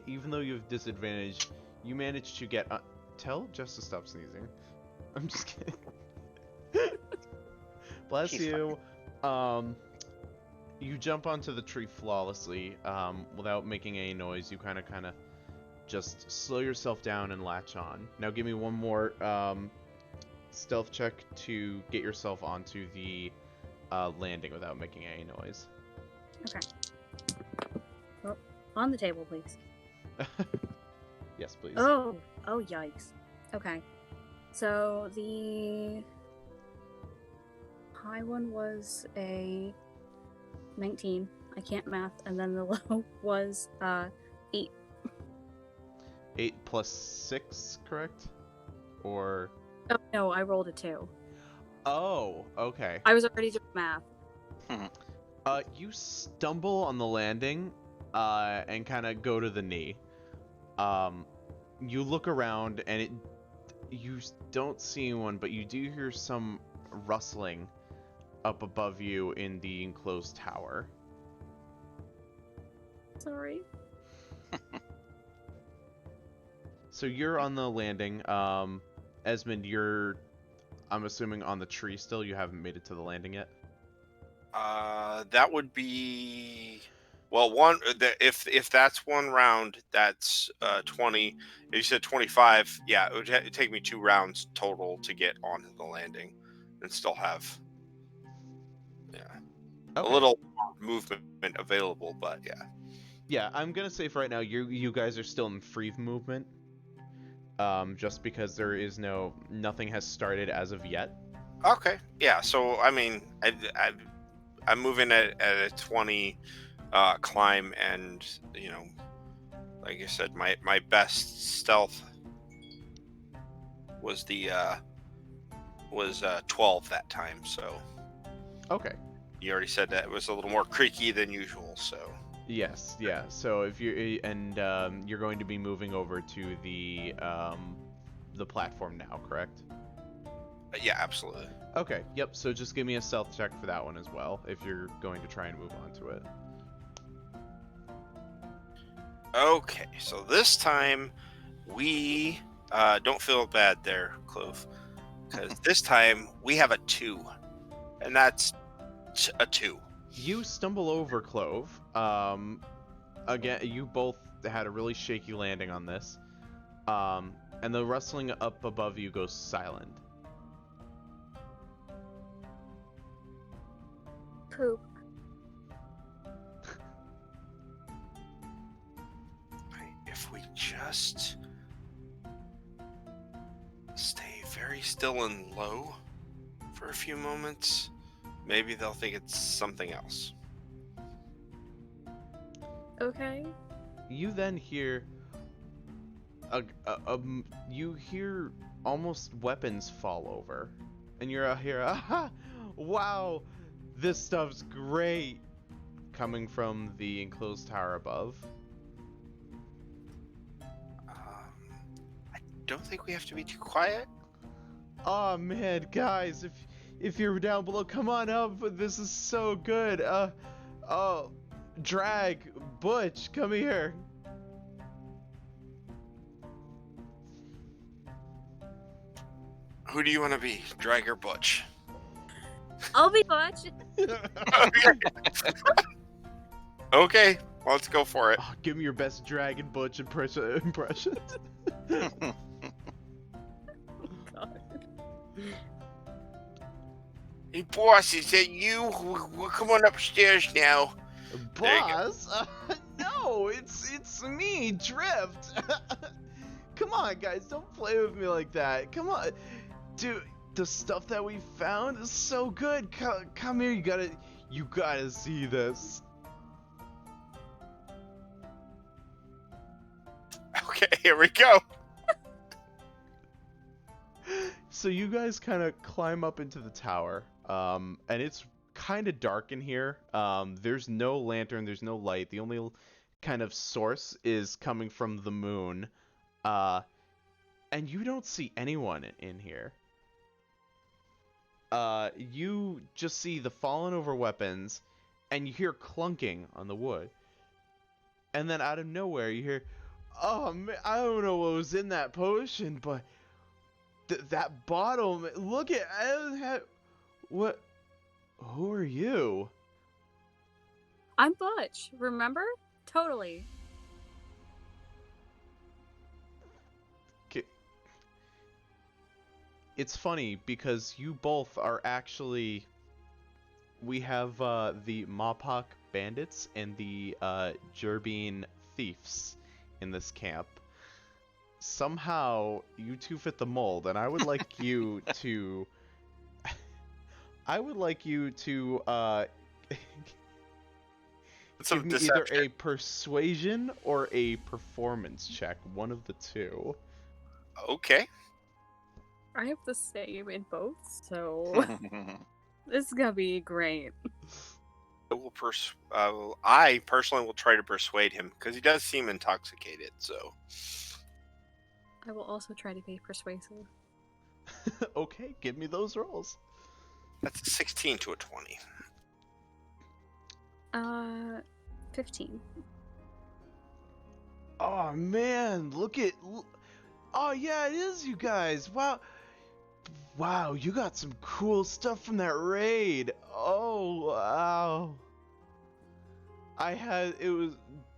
even though you have disadvantage, you manage to get. Tell Jess to stop sneezing. I'm just kidding. Bless She's you. You jump onto the tree flawlessly, without making any noise. You kind of just slow yourself down and latch on. Now, give me one more stealth check to get yourself onto the landing without making any noise. Okay. Well, on the table, please. Yes, please. Oh, yikes. Okay. So the high one was a 19. I can't math. And then the low was 8. 8 plus 6, correct? Or... Oh, no, I rolled a 2. Oh, okay. I was already doing math. You stumble on the landing, and kind of go to the knee. You look around, and you don't see anyone, but you do hear some rustling up above you in the enclosed tower. Sorry. So you're on the landing. Esmond, you're, I'm assuming, on the tree still. You haven't made it to the landing yet. that would be well one. If that's one round, that's 20. If you said 25, yeah, it would it'd take me 2 rounds total to get onto the landing, and still have a Okay. little more movement available. But yeah. Yeah, I'm gonna say for right now, you guys are still in free movement. Just because there is nothing has started as of yet. Okay. Yeah. So I mean, I'm moving at a 20 climb, and you know, like I said, my best stealth was the 12 that time. So Okay. you already said that it was a little more creaky than usual. So Yes, yeah. So if you're you're going to be moving over to the platform now, correct? yeah, absolutely. Okay. Yep. So just give me a stealth check for that one as well, if you're going to try and move on to it. Okay. So this time we don't feel bad there, Clove, because this time we have a 2, and that's a 2. You stumble over Clove. Again, you both had a really shaky landing on this. And the rustling up above you goes silent. Poop. If we just stay very still and low for a few moments, maybe they'll think it's something else. Okay. You then hear you hear almost weapons fall over, and you're out here. Aha! Wow, this stuff's great. Coming from the enclosed tower above. don't think we have to be too quiet. Oh man, guys, if you're down below, come on up. This is so good. Oh, Drag, Butch, come here. Who do you want to be, Drag or Butch? I'll be Butch. Okay, let's go for it. Oh, give me your best Drag and Butch impression. God. Hey, boss, is that you? We're coming upstairs now. There you go. Boss? No, it's me, Drift. Come on, guys, don't play with me like that. Come on, dude. The stuff that we found is so good. Come here, you gotta see this. Okay, here we go. So you guys kind of climb up into the tower, and it's kind of dark in here. There's no lantern, there's no light. The only kind of source is coming from the moon, and you don't see anyone in here. You just see the fallen over weapons, and you hear clunking on the wood. And then out of nowhere, you hear, "Oh man, I don't know what was in that potion, but that bottle. Look at what? Who are you?" I'm Butch. Remember? Totally. It's funny because you both are actually. We have the Mapak bandits and the Jerbine thieves in this camp. Somehow you two fit the mold, and I would like you to. I would like you to give me either a persuasion or a performance check, one of the two. Okay. I have the same in both, so this is gonna be great. I personally will try to persuade him because he does seem intoxicated. So I will also try to be persuasive. Okay, give me those rolls. that's a 16 to a 20. 15. Oh man, oh yeah, it is you guys. Wow, you got some cool stuff from that raid. Oh wow.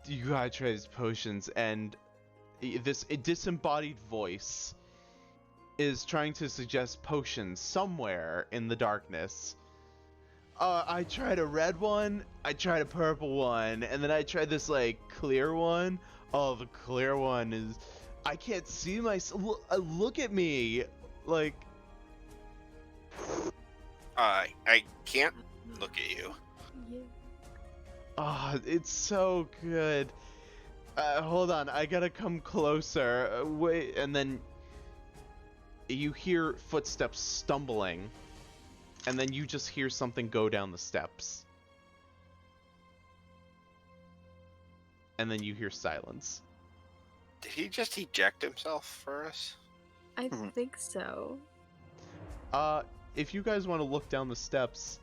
You gotta try these potions, and this disembodied voice is trying to suggest potions somewhere in the darkness. I tried a red one, I tried a purple one, and then I tried this like clear one. Oh, the clear one is, I can't see myself. Look at me, like. I can't look at you. Yeah. Oh, it's so good. Hold on, I gotta come closer. Wait, and then you hear footsteps stumbling, and then you just hear something go down the steps. And then you hear silence. Did he just eject himself for us? I think so. If you guys want to look down the steps,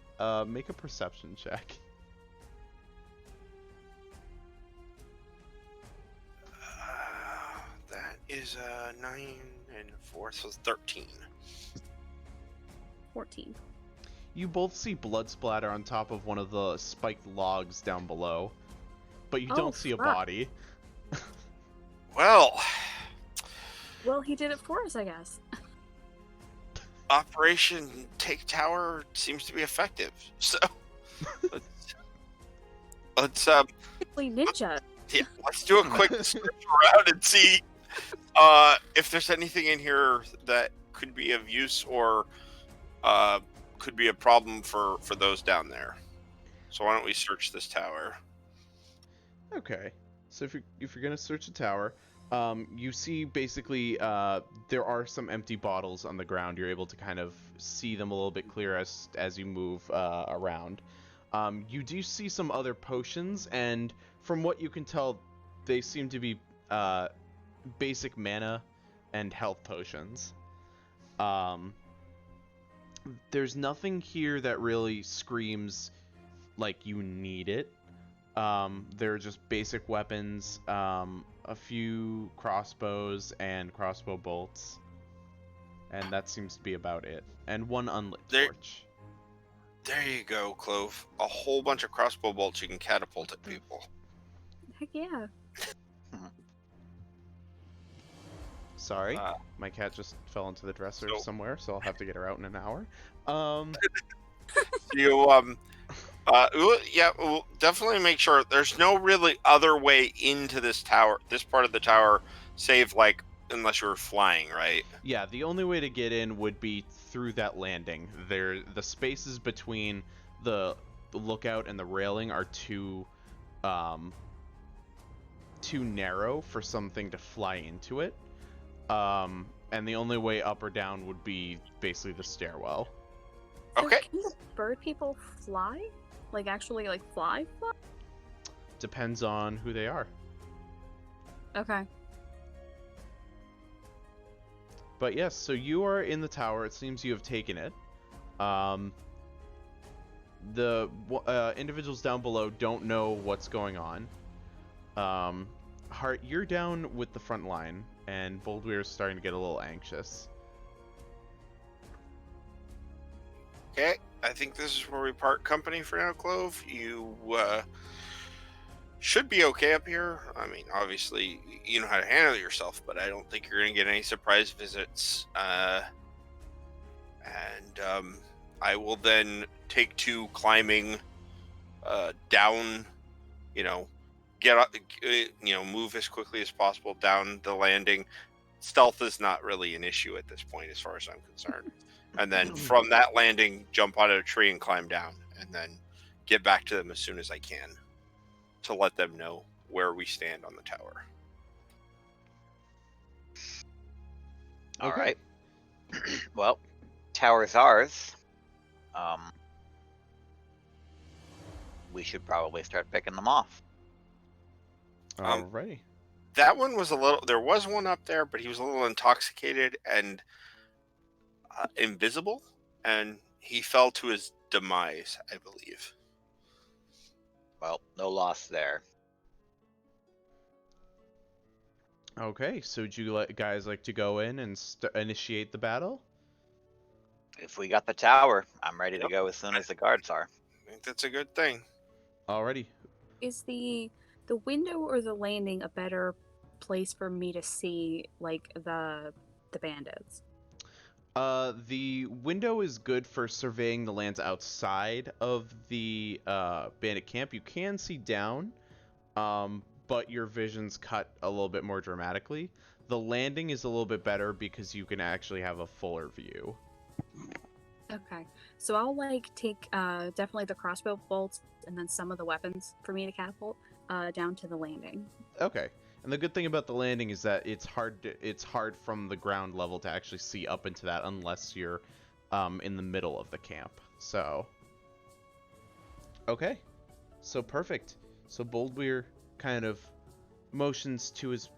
make a perception check. That is 9 and 4, so it's 13. 14. You both see blood splatter on top of one of the spiked logs down below, but you don't see a fuck. body. Well, He did it for us, I guess. Operation Take Tower seems to be effective. So let's Basically ninja. yeah, let's do a quick search around and see if there's anything in here that could be of use or could be a problem for those down there. So why don't we search this tower? Okay, so if you're gonna search the tower, you see basically there are some empty bottles on the ground. You're able to kind of see them a little bit clearer as you move around. You do see some other potions, and from what you can tell, they seem to be basic mana and health potions. There's nothing here that really screams like you need it. They're just basic weapons, a few crossbows and crossbow bolts, and that seems to be about it. And one unlit torch. There you go, Clove. A whole bunch of crossbow bolts you can catapult at people. Heck yeah. Sorry, my cat just fell into the dresser So- somewhere, so I'll have to get her out in an hour. We'll definitely make sure there's no really other way into this tower, this part of the tower, save like unless you're flying, right? Yeah, the only way to get in would be through that landing. The spaces between the lookout and the railing are too narrow for something to fly into it. And the only way up or down would be basically the stairwell. So Okay. Can the bird people fly? Like actually like fly? Depends on who they are. Okay. But yes, so you are in the tower. It seems you have taken it. The individuals down below don't know what's going on. Hart, you're down with the front line, and Boldweir is starting to get a little anxious. Okay, I think this is where we part company for now, Clove. You should be okay up here. I mean, obviously, you know how to handle yourself, but I don't think you're going to get any surprise visits. I will then take to climbing down, get up, move as quickly as possible down the landing. Stealth is not really an issue at this point, as far as I'm concerned. And then from that landing, jump out of a tree and climb down, and then get back to them as soon as I can to let them know where we stand on the tower. All Okay. right. Well, tower's ours. We should probably start picking them off. Alrighty. That one was there was one up there, but he was a little intoxicated and invisible, and he fell to his demise, I believe. Well, no loss there. Okay, so would you guys like to go in and initiate the battle? If we got the tower, I'm ready to go as soon as the guards are. I think that's a good thing. Alrighty. Is the window or the landing a better place for me to see like the bandits? The window is good for surveying the lands outside of the bandit camp. You can see down, but your vision's cut a little bit more dramatically. The landing is a little bit better because you can actually have a fuller view. Okay, so I'll like take definitely the crossbow bolts and then some of the weapons for me to catapult down to the landing. Okay. And the good thing about the landing is that it's hard from the ground level to actually see up into that unless you're in the middle of the camp. So okay. So perfect. So Boldweir kind of motions to his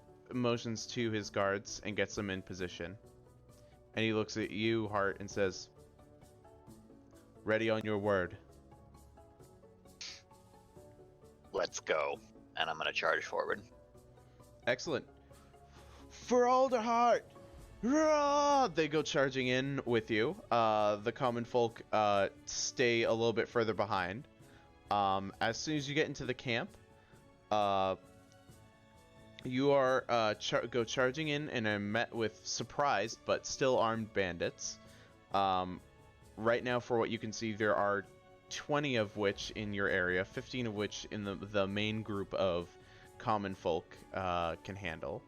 guards and gets them in position. And he looks at you, Hart, and says, "Ready on your word." Let's go. And I'm going to charge forward. Excellent. For Alderheart! Rah! They go charging in with you. The common folk stay a little bit further behind. As soon as you get into the camp, you are go charging in and are met with surprised but still armed bandits. Right now, for what you can see, there are 20 of which in your area, 15 of which in the main group of common folk can handle.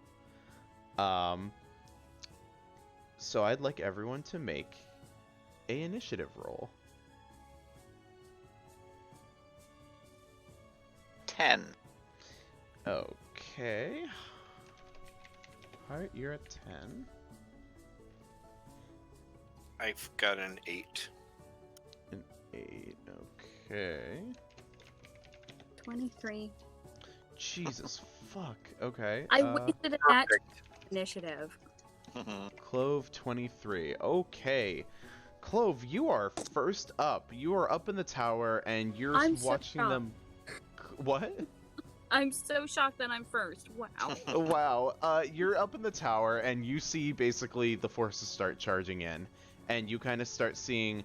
So I'd like everyone to make a initiative roll. 10. Okay. Alright, you're at 10. I've got an 8. An 8, okay. 23. Jesus fuck, okay. I wasted that Perfect. initiative. Clove 23. Okay. Clove, you are first up. You are up in the tower and you're I'm so watching them. What? I'm so shocked that I'm first. Wow. Wow. You're up in the tower and you see basically the forces start charging in, and you kind of start seeing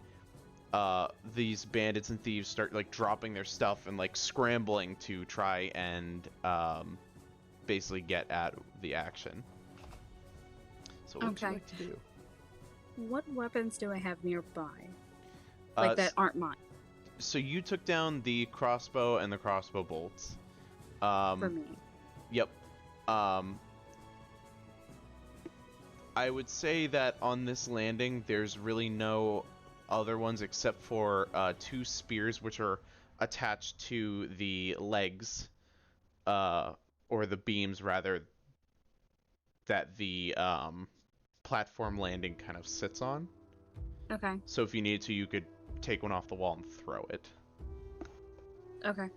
these bandits and thieves start like dropping their stuff and like scrambling to try and basically get at the action. So what would you Okay. like to do? What weapons do I have nearby? Like that aren't mine So you took down the crossbow and the crossbow bolts. for me. Yep. I would say that on this landing, there's really no other ones except for 2 spears, which are attached to the legs, or the beams rather, that the platform landing kind of sits on. Okay. So if you needed to, you could take one off the wall and throw it. Okay.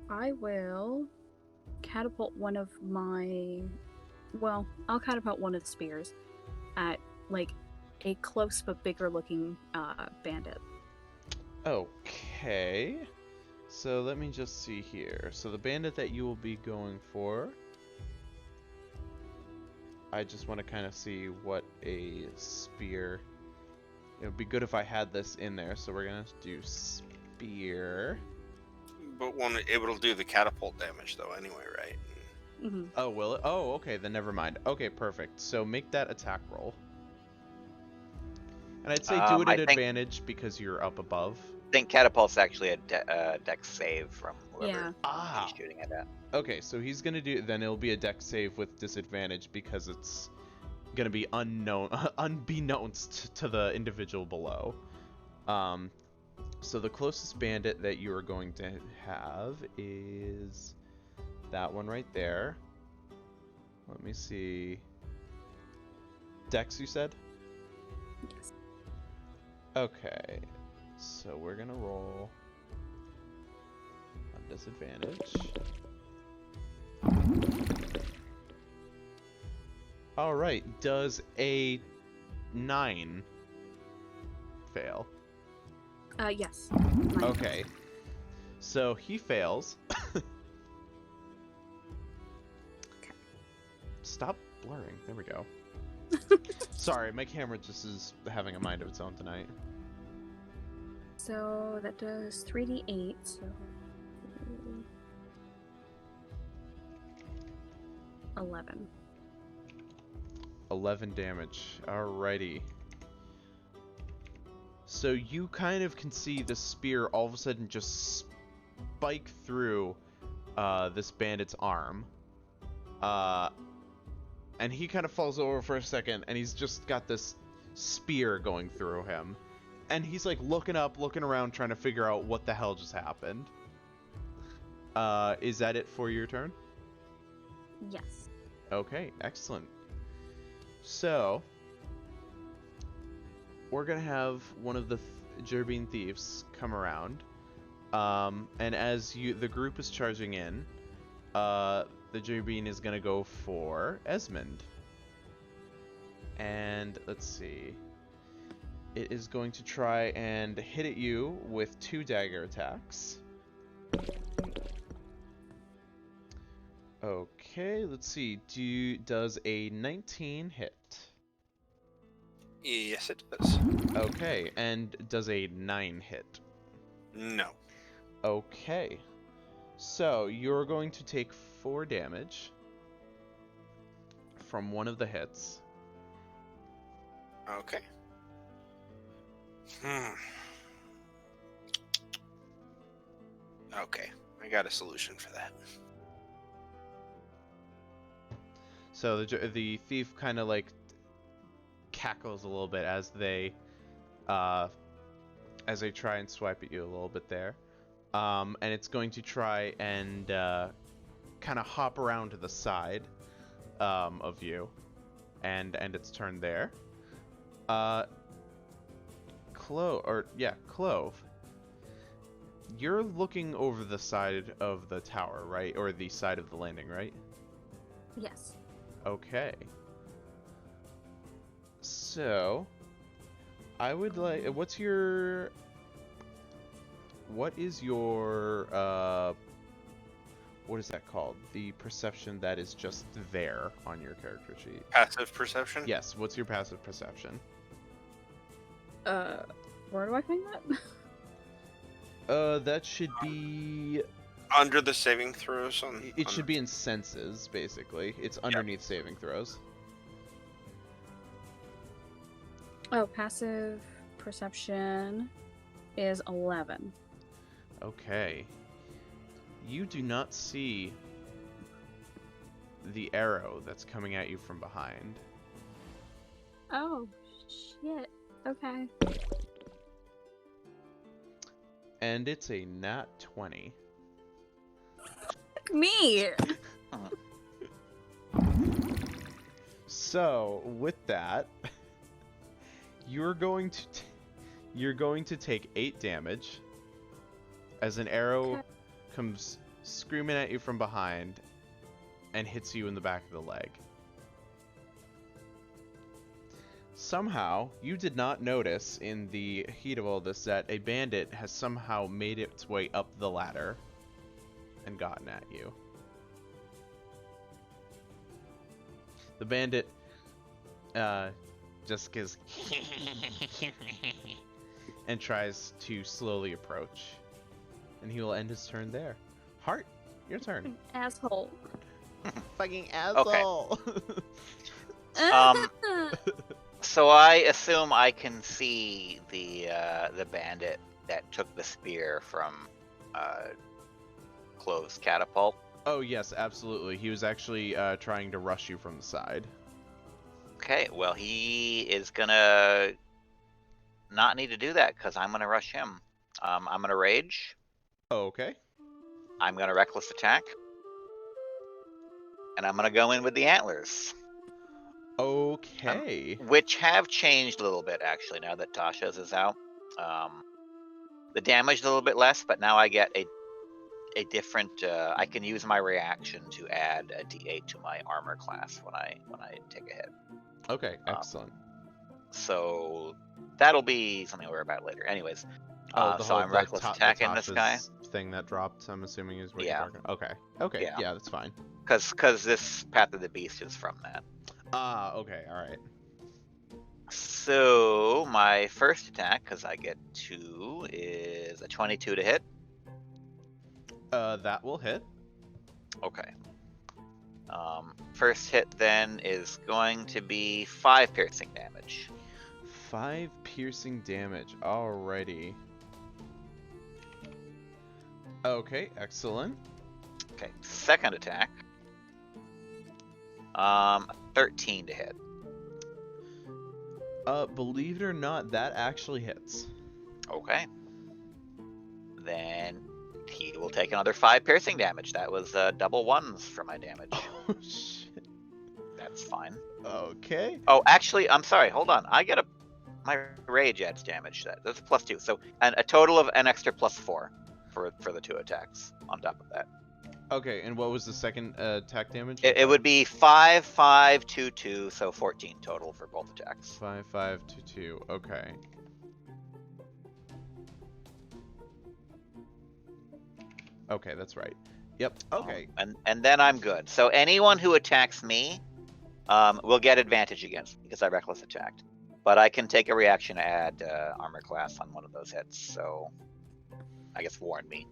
I will catapult one of my. Well, I'll catapult one of the spears at like a close but bigger looking bandit. Okay. So let me just see here. So the bandit that you will be going for, I just want to kind of see what a spear. It would be good if I had this in there. So we're gonna do spear. But one, it will do the catapult damage though anyway, right? Mm-hmm. Oh, will it? Oh, okay. Then never mind. Okay, perfect. So make that attack roll. And I'd say do it I at think- advantage because you're up above. I think catapult's actually a dex save from Yeah. whoever Ah. he's shooting it at. Okay, so he's gonna do. Then it'll be a dex save with disadvantage because it's gonna be unknown, unbeknownst to the individual below. So the closest bandit that you are going to have is that one right there. Let me see. Dex, you said? Yes. Okay, so we're gonna roll on disadvantage. Alright, does a 9 fail? Yes. Mine. Okay, so he fails. Stop blurring, there we go. Sorry, my camera just is having a mind of its own tonight. So that does 3d8. So 11. 11 damage. Alrighty. So you kind of can see the spear all of a sudden just spike through this bandit's arm. And he kind of falls over for a second, and he's just got this spear going through him. And he's like looking up, looking around, trying to figure out what the hell just happened. Is that it for your turn? Yes. Okay, excellent. So, we're gonna have one of the Jerbine thieves come around, and as the group is charging in, the Jerbine is gonna go for Esmond. And let's see, it is going to try and hit at you with 2 dagger attacks. Okay, let's see. Does a 19 hit? Yes, it does. Okay, and does a 9 hit? No. Okay. So, you're going to take 4 damage from one of the hits. Okay. Okay, I got a solution for that. So the thief kind of like cackles a little bit as they try and swipe at you a little bit there, and it's going to try and kind of hop around to the side of you, and its turn there. Clove. You're looking over the side of the tower, right, or the side of the landing, right? Yes. Okay. So, I would like. What is your what is that called? The perception that is just there on your character sheet. Passive perception? Yes. What's your passive perception? Where do I find that? That should be. Under the saving throws on. It should be in senses, basically. It's underneath saving throws. Oh, passive perception is 11. Okay. You do not see the arrow that's coming at you from behind. Oh, shit. Okay. And it's a nat 20. Me! So, with that, you're going to take 8 damage as an arrow Okay. comes screaming at you from behind and hits you in the back of the leg. Somehow, you did not notice in the heat of all this that a bandit has somehow made its way up the ladder and gotten at you. The bandit just gives and tries to slowly approach. And he will end his turn there. Heart, your turn. Asshole. Fucking asshole. So I assume I can see the bandit that took the spear from Clove's catapult. Oh yes, absolutely. He was actually trying to rush you from the side. Okay, well he is gonna not need to do that because I'm gonna rush him. I'm gonna rage. Okay. I'm gonna reckless attack, and I'm gonna go in with the antlers. Okay. Which have changed a little bit actually now that Tasha's is out. The damage a little bit less, but now I get a different. I can use my reaction to add a D8 to my armor class when I take a hit. Okay, excellent. So that'll be something we'll worry about later. Anyways, so I'm reckless attacking this guy. Thing that dropped, I'm assuming is what Yeah. you're talking about. Okay. Okay. Yeah. Yeah, that's fine. Because this Path of the Beast is from that. Ah, okay, alright. So my first attack, because I get 2, is a 22 to hit. That will hit. Okay. First hit then is going to be 5 piercing damage. 5 piercing damage. Alrighty. Okay, excellent. Okay, second attack. 13 to hit. Believe it or not, that actually hits. Okay. Then he will take another 5 piercing damage. That was double 1s for my damage. Oh, shit. That's fine. Okay. Oh, actually, I'm sorry. Hold on. I get my rage adds damage. That's +2. So a total of an extra +4 for the 2 attacks on top of that. Okay, and what was the second attack damage? It would be 5, 5, 2, 2, so 14 total for both attacks. 5, 5, 2, 2. Okay. Okay, that's right. Yep. Okay. And then I'm good. So anyone who attacks me will get advantage against me because I reckless attacked. But I can take a reaction to add armor class on one of those hits. So I guess warn me,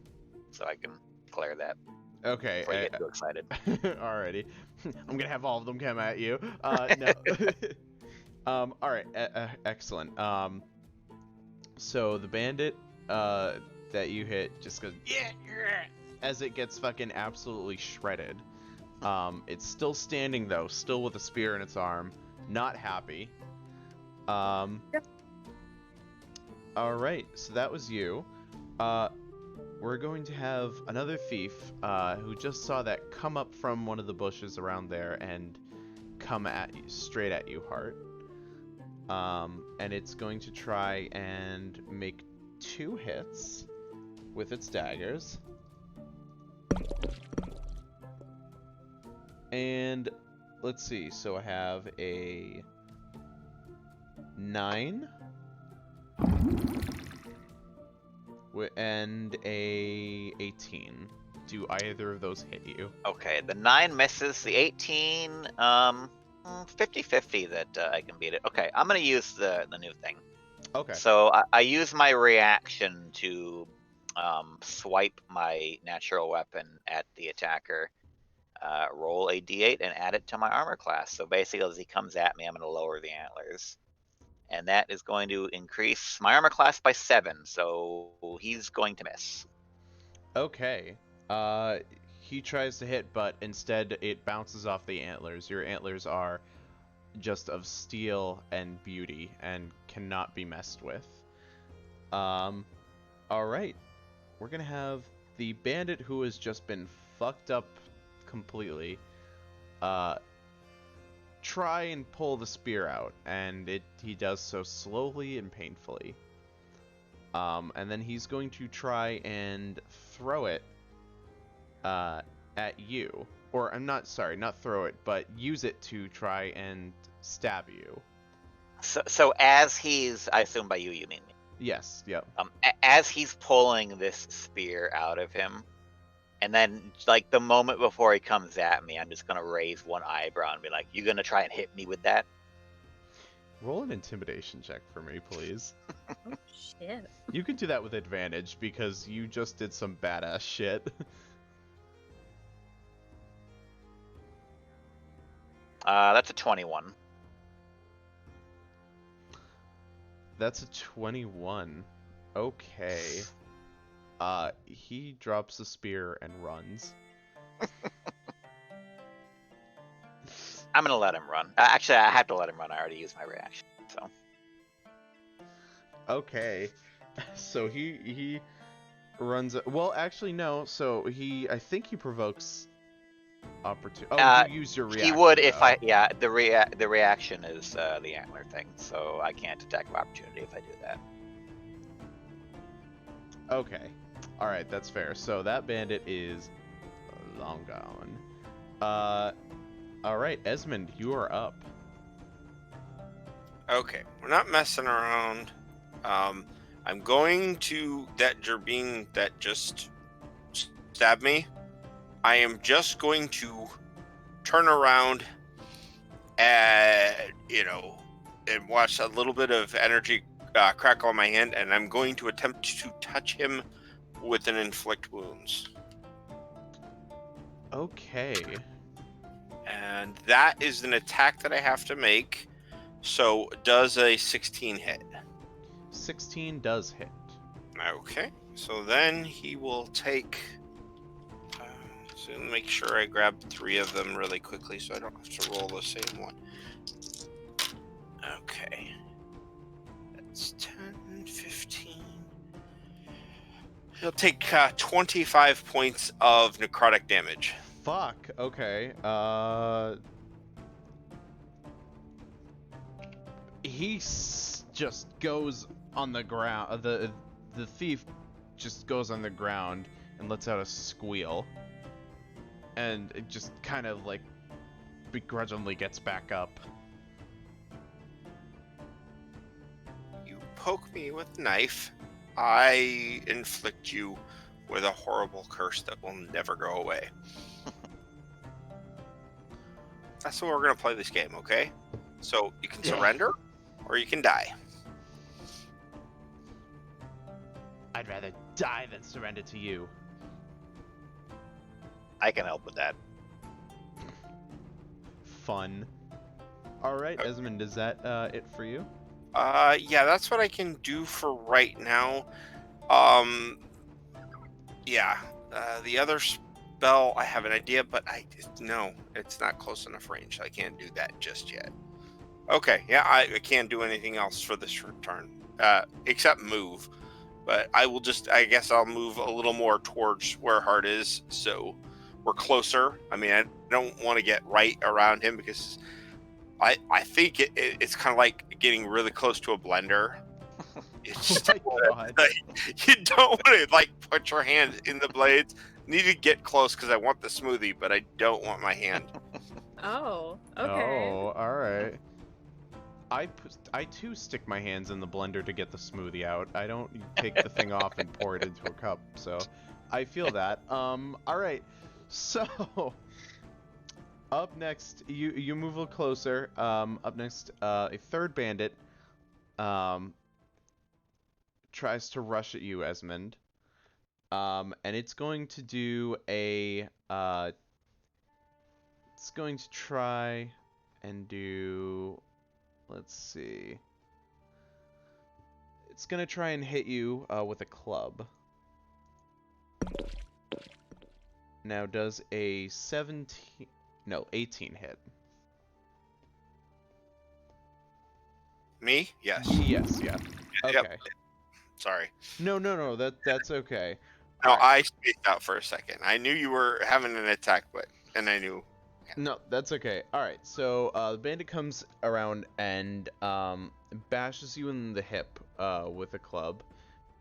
so I can declare that. Okay. Before you get too excited. Alrighty. I'm gonna have all of them come at you. No. Alright. Excellent. So the bandit that you hit just goes yeah as it gets fucking absolutely shredded. It's still standing though, still with a spear in its arm, not happy. Yep. Alright, so that was you. We're going to have another thief who just saw that come up from one of the bushes around there and come at you, straight at you, Hart. And it's going to try and make 2 hits with its daggers. And let's see. So I have a 9 and a 18. Do either of those hit you? Okay, the 9 misses. The 18, 50-50 that I can beat it. Okay, I'm gonna use the new thing. Okay. So I use my reaction to swipe my natural weapon at the attacker, roll a d8, and add it to my armor class. So basically, as he comes at me, I'm gonna lower the antlers. And that is going to increase my armor class by 7, so he's going to miss. Okay. He tries to hit, but instead it bounces off the antlers. Your antlers are just of steel and beauty and cannot be messed with. All right. We're gonna have the bandit who has just been fucked up completely, try and pull the spear out, and he does so slowly and painfully. And then he's going to try and throw it at you. Or, I'm not throw it, but use it to try and stab you. So as he's, I assume by you mean me. Yes, yep. As he's pulling this spear out of him, and then like the moment before he comes at me, I'm just gonna raise one eyebrow and be like, "You gonna try and hit me with that?" Roll an intimidation check for me, please. Oh shit. You can do that with advantage because you just did some badass shit. That's a 21. That's a 21. Okay. He drops the spear and runs. I'm gonna let him run. Actually, I have to let him run. I already used my reaction. So. Okay. So he runs. Well, actually, no. So I think he provokes opportunity. Oh, you use your reaction. He would if though. the reaction is the antler thing, so I can't attack of opportunity if I do that. Okay. All right, that's fair. So that bandit is long gone. All right, Esmond, you are up. Okay, we're not messing around. I'm going to that Gerbine that just stabbed me. I am just going to turn around and and watch a little bit of energy crackle on my hand, and I'm going to attempt to touch him with an inflict wounds. Okay. And that is an attack that I have to make. So does a 16 hit? 16 does hit. Okay. So then he will take... so make sure I grab 3 of them really quickly so I don't have to roll the same one. Okay. That's 10, 15... He'll take 25 points of necrotic damage. Fuck. Okay. He just goes on the ground. The thief just goes on the ground and lets out a squeal, and it just kind of like begrudgingly gets back up. You poke me with a knife. I inflict you with a horrible curse that will never go away. That's how we're going to play this game, okay? So you can surrender, or you can die. I'd rather die than surrender to you. I can help with that. Fun. All right, Esmond, is that it for you? Yeah, that's what I can do for right now. Yeah, the other spell, I have an idea, but no, it's not close enough range. I can't do that just yet. Okay, yeah, I can't do anything else for this turn, except move. But I guess I'll move a little more towards where Hart is, so we're closer. I mean, I don't want to get right around him because I think it's kind of like getting really close to a blender. It's Oh my God. you don't want to put your hand in the blades. I need to get close because I want the smoothie, but I don't want my hand Oh, okay. Oh, all right. I too stick my hands in the blender to get the smoothie out. I don't take the thing off and pour it into a cup. So, I feel that. All right. So, up next, you move a little closer. Up next, a third bandit tries to rush at you, Esmond. And it's going to do a it's going to try and do, let's see. It's going to try and hit you with a club. Now, does a 18 hit? Me? Yes. Yes, yeah. Okay. Yep. Sorry. No, that's okay. No, Alright. I spaced out for a second. I knew you were having an attack, and I knew. No, that's okay. Alright, so the bandit comes around and bashes you in the hip with a club,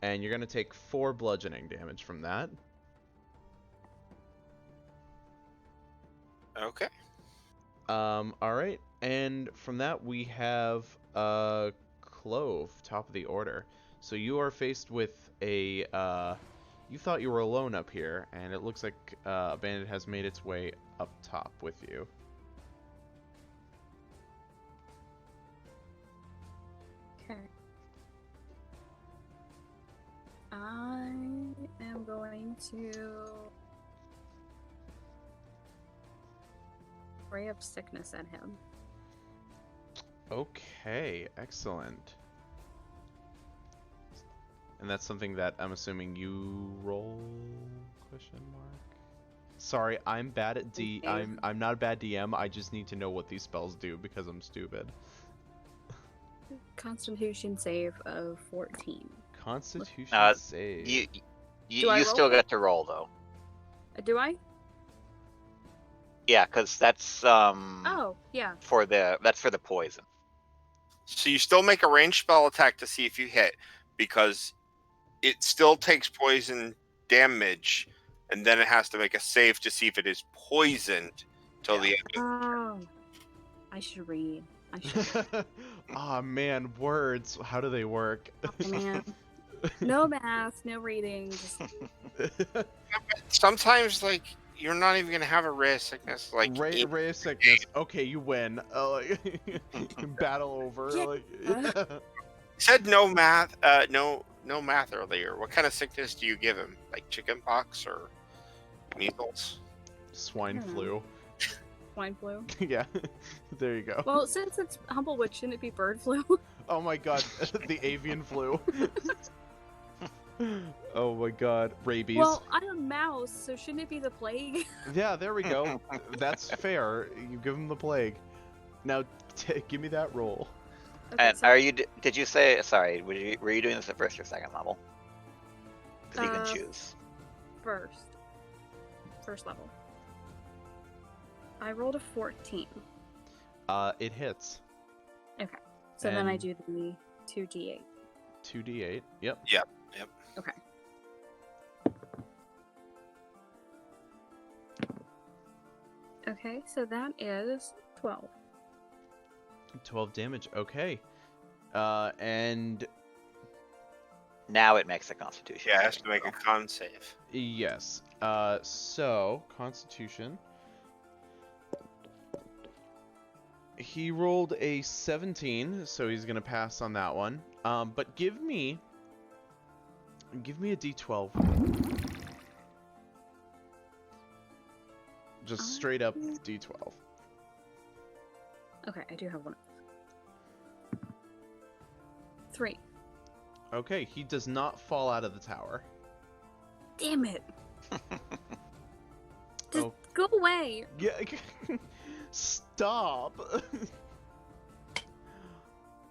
and you're gonna take 4 bludgeoning damage from that. Okay. Alright, and from that we have Clove, top of the order. So you are faced with a you thought you were alone up here, and it looks like a bandit has made its way up top with you. Okay. I am going to ray of sickness at him. Okay, excellent. And that's something that I'm assuming you roll? Question mark. Sorry, I'm bad at I'm not a bad DM. I just need to know what these spells do because I'm stupid. Constitution save of 14. Constitution save. You I roll? still get to roll though. Do I? Yeah, because that's Oh, yeah. for the poison. So you still make a ranged spell attack to see if you hit, because it still takes poison damage, and then it has to make a save to see if it is poisoned till the end. Oh, I should read. I should. Aw, man, words. How do they work? Oh, man. No math, no reading. Just... Sometimes, like, you're not even gonna have a ray of sickness. Like, Ray of sickness. Okay, you win. Battle over. Yeah. Like, you said no math. No math earlier. What kind of sickness do you give him? Like chicken pox or measles? Swine flu. Swine flu. Yeah, there you go. Well, since it's Humblewood, shouldn't it be bird flu? Oh my god, the avian flu. Oh my god, rabies. Well, I'm a mouse, so shouldn't it be the plague? Yeah, there we go. That's fair. You give him the plague. Now, give me that roll. Okay, And so, did you say, sorry, were you doing this at first or second level? Because you can choose. first level. I rolled a 14. It hits. Okay. So then I And- do the 2d8. 2d8. Yep. Okay. Okay, so that is 12. 12 damage. Okay. And Now it makes a Constitution. Yeah, it has saving to make a throw. con save. yes. So Constitution. He rolled a 17, so he's gonna pass on that one. But give me a d12. Just straight up d12. Okay, I do have one. 3. Okay, he does not fall out of the tower. Damn it! Just Oh. go away! Yeah. Stop.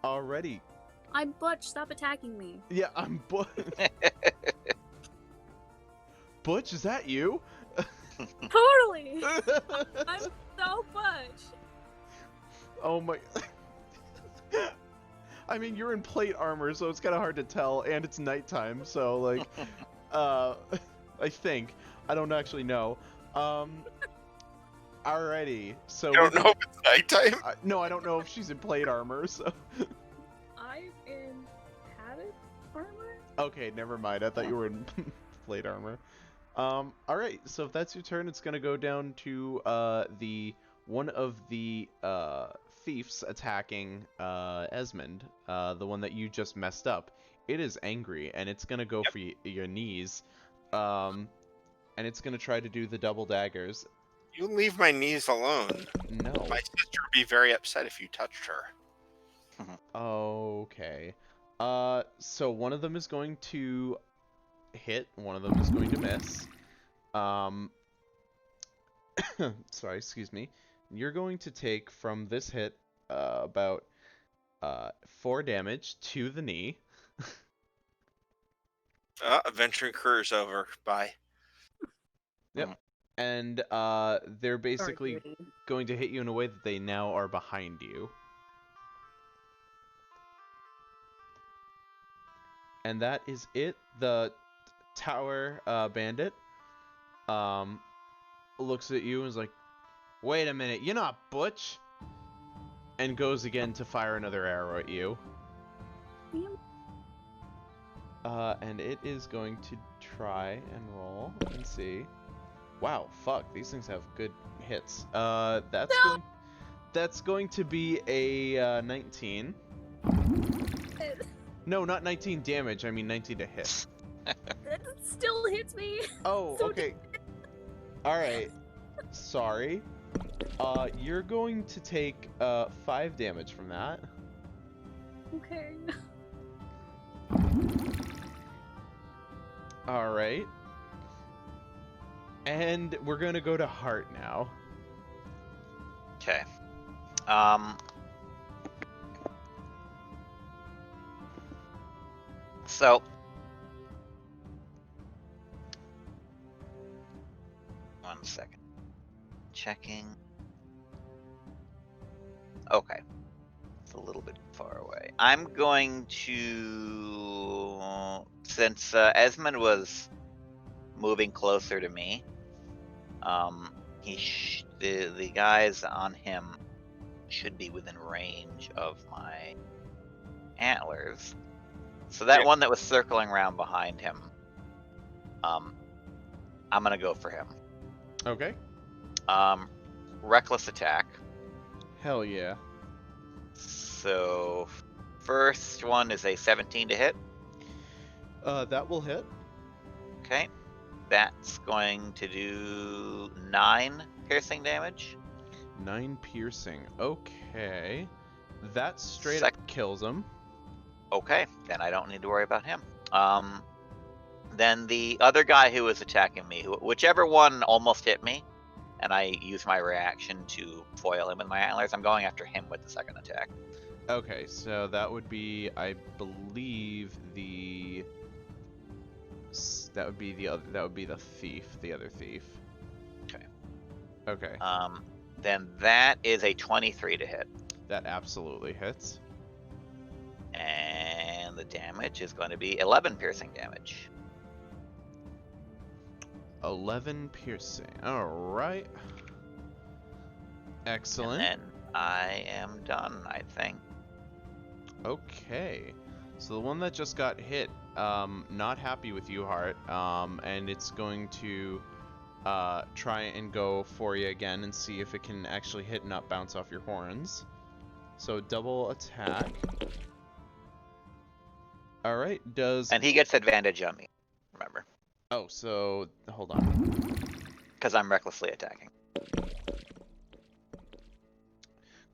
Already. I'm Butch, stop attacking me. Yeah, I'm Butch. Butch, is that you? Totally! I'm so Butch! Oh my. I mean, you're in plate armor, so it's kind of hard to tell, and it's nighttime, so like, I think I don't actually know. Alrighty. So I don't know if it's nighttime. no, I don't know if she's in plate armor. So. I'm in padded armor. Okay, never mind. I thought you were in plate armor. Alright, so if that's your turn, it's gonna go down to the one of the thieves attacking Esmond, the one that you just messed up. It is angry, and it's gonna go for your knees, and it's gonna try to do the double daggers. You leave my knees alone. No. My sister would be very upset if you touched her. Okay. So one of them is going to hit, one of them is going to miss. Sorry, excuse me. You're going to take from this hit about 4 damage to the knee. Adventuring career's over. Bye. Yep. And they're basically going to hit you in a way that they now are behind you. And that is it. The tower bandit looks at you and is like, wait a minute, you're not Butch? And goes again to fire another arrow at you. And it is going to try and roll and see. Wow, fuck, these things have good hits. That's going to be a 19. No, not 19 damage, I mean 19 to hit. That still hits me. Oh, So okay. Alright. Sorry. You're going to take 5 damage from that. Okay. Alright. And we're gonna go to Heart now. Okay. So. One second. Checking. Okay. It's a little bit far away. I'm going to, since Esmond was moving closer to me, the guys on him should be within range of my antlers. So that one that was circling around behind him, I'm gonna go for him. Okay. Reckless attack. Hell yeah. So first one is a 17 to hit. That will hit. Okay. That's going to do 9 piercing damage. 9 piercing. Okay. That straight up kills him. Okay, then I don't need to worry about him. Then the other guy who was attacking me, whichever one almost hit me, and I used my reaction to foil him with my antlers, I'm going after him with the second attack. Okay, so that would be, I believe, that would be the thief, the other thief. Okay. Okay. Then that is a 23 to hit. That absolutely hits. And the damage is going to be 11 piercing damage. 11 piercing. Alright. Excellent. And then I am done, I think. Okay. So the one that just got hit, not happy with you, Heart, and it's going to try and go for you again and see if it can actually hit and not bounce off your horns. So double attack. Alright, And he gets advantage on me, remember. Oh, so hold on. Because I'm recklessly attacking.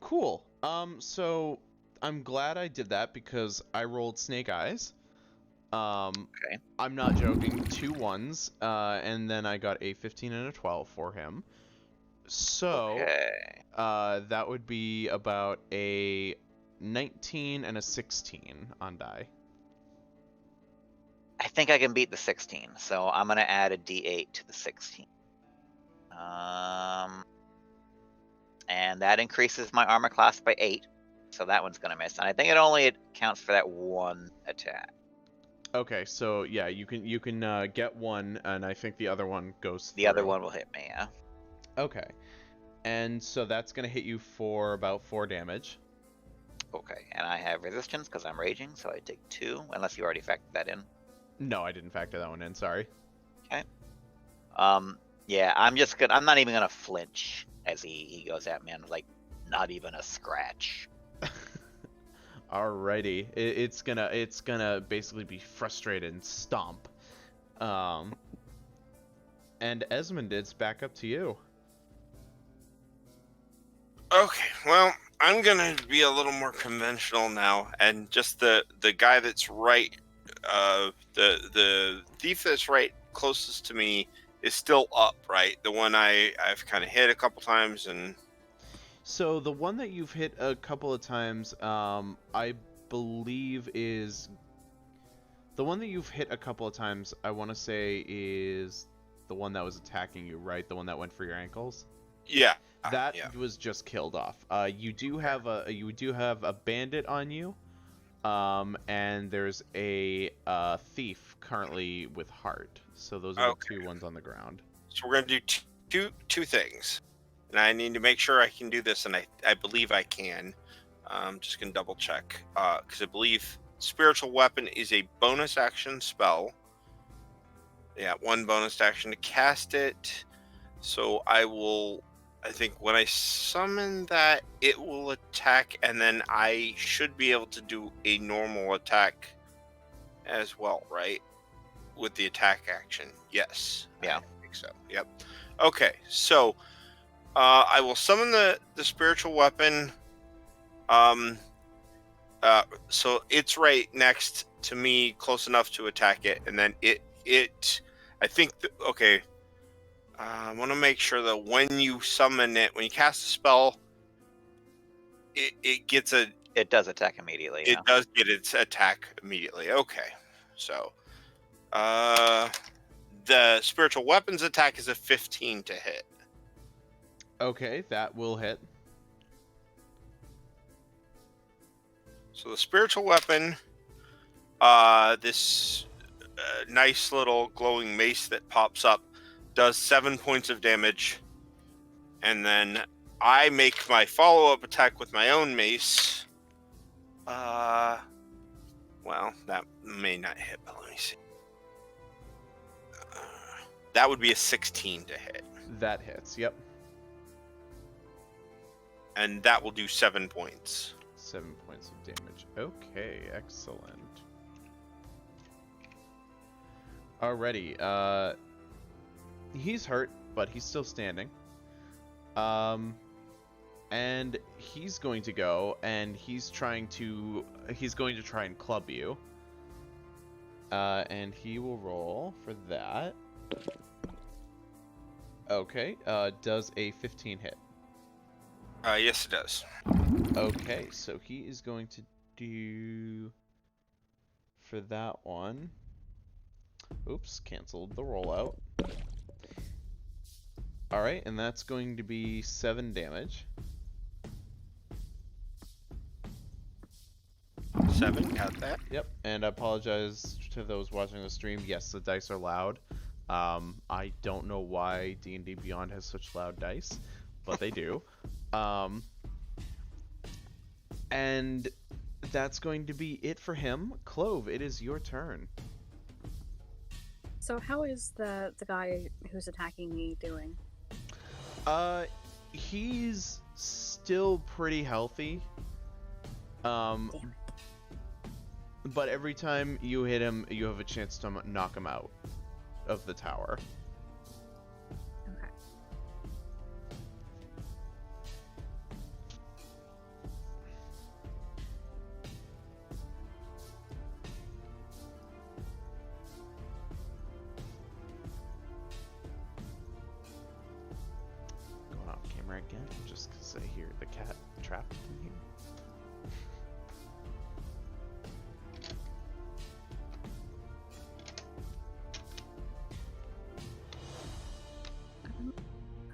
Cool. So I'm glad I did that because I rolled snake eyes. Okay. I'm not joking. 2 1s, and then I got a 15 and a 12 for him. So Okay. that would be about a 19 and a 16 on die. I think I can beat the 16, so I'm going to add a d8 to the 16. And that increases my armor class by 8, so that one's going to miss. And I think it only counts for that one attack. Okay, so yeah, you can get one, and I think the other one goes through. The other one will hit me, yeah. Okay. And so that's going to hit you for about 4 damage. Okay, and I have resistance because I'm raging, so I take 2, unless you already factored that in. No, I didn't factor that one in, sorry. Okay. Yeah, I'm not even gonna flinch as he goes at me. I'm like, not even a scratch. Alrighty. It's gonna basically be frustrated and stomp. And Esmond, it's back up to you. Okay, well, I'm gonna be a little more conventional now, and just the guy that's right, the thief that's right closest to me is still up, right? The one I've kind of hit a couple times, and So the one that you've hit a couple of times, I believe is the one that you've hit a couple of times. I want to say is the one that was attacking you, right? The one that went for your ankles. yeah, That yeah. was just killed off. You do have a bandit on you, and there's a thief currently with heart. So those are the 2 ones on the ground. So we're gonna do two things, and I need to make sure I can do this, and I believe I can. Just gonna double check because I believe spiritual weapon is a bonus action spell. Yeah, 1 bonus action to cast it. So I think when I summon that, it will attack, and then I should be able to do a normal attack as well, right? With the attack action. Yes. Yeah. I think so. Yep. Okay, so I will summon the spiritual weapon. So it's right next to me, close enough to attack it, and then I think, okay, I want to make sure that when you summon it, when you cast a spell, it gets a... It does attack immediately. It does get its attack immediately. Okay. So, the spiritual weapons attack is a 15 to hit. Okay, that will hit. So the spiritual weapon, this nice little glowing mace that pops up, does 7 points of damage, and then I make my follow-up attack with my own mace. Well, that may not hit, but let me see. That would be a 16 to hit, That hits. Yep. and that will do 7 points. 7 points of damage. Okay, excellent. Alrighty, he's hurt, but he's still standing. And he's going to go, and he's going to try and club you. And he will roll for that. Okay, does a 15 hit? Yes, it does. Okay, so he is going to do for that one. Oops, canceled the rollout. Alright, and that's going to be 7 damage. 7, got that. Yep, and I apologize to those watching the stream. Yes, the dice are loud. I don't know why D&D Beyond has such loud dice, but they do. And that's going to be it for him. Clove, it is your turn. So how is the guy who's attacking me doing? He's still pretty healthy. Damn. But every time you hit him, you have a chance to knock him out of the tower. Okay. Going off camera again, just because I hear the cat trapped in here.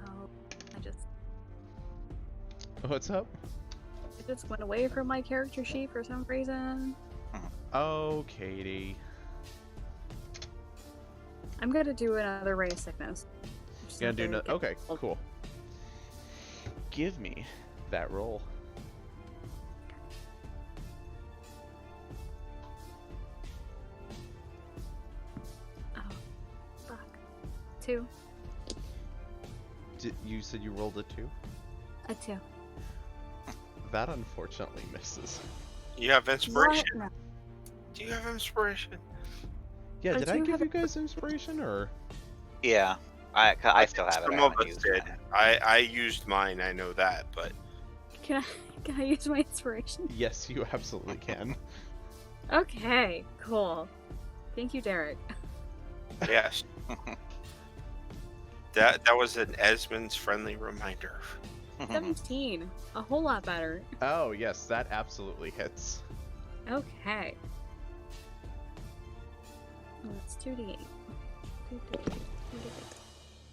Oh, What's up? it just went away from my character sheet for some reason. Oh, Katie. I'm gonna do another ray of sickness. Just Gonna do something no. to get- Okay, cool. give me that roll. Oh, fuck. 2. You said you rolled a 2? A 2. That unfortunately misses. You have inspiration. What? No. Do you have inspiration? Yeah, I did I do give have you guys inspiration, or? Yeah, I still have it. Some I of haven't us used did. mine. I used mine. I know that, but Can I use my inspiration? Yes, you absolutely can. Okay, cool. Thank you, Derek. yes, that was an Esmond's friendly reminder. 17. A whole lot better. Oh, yes, that absolutely hits. Okay. Oh, it's 2d8.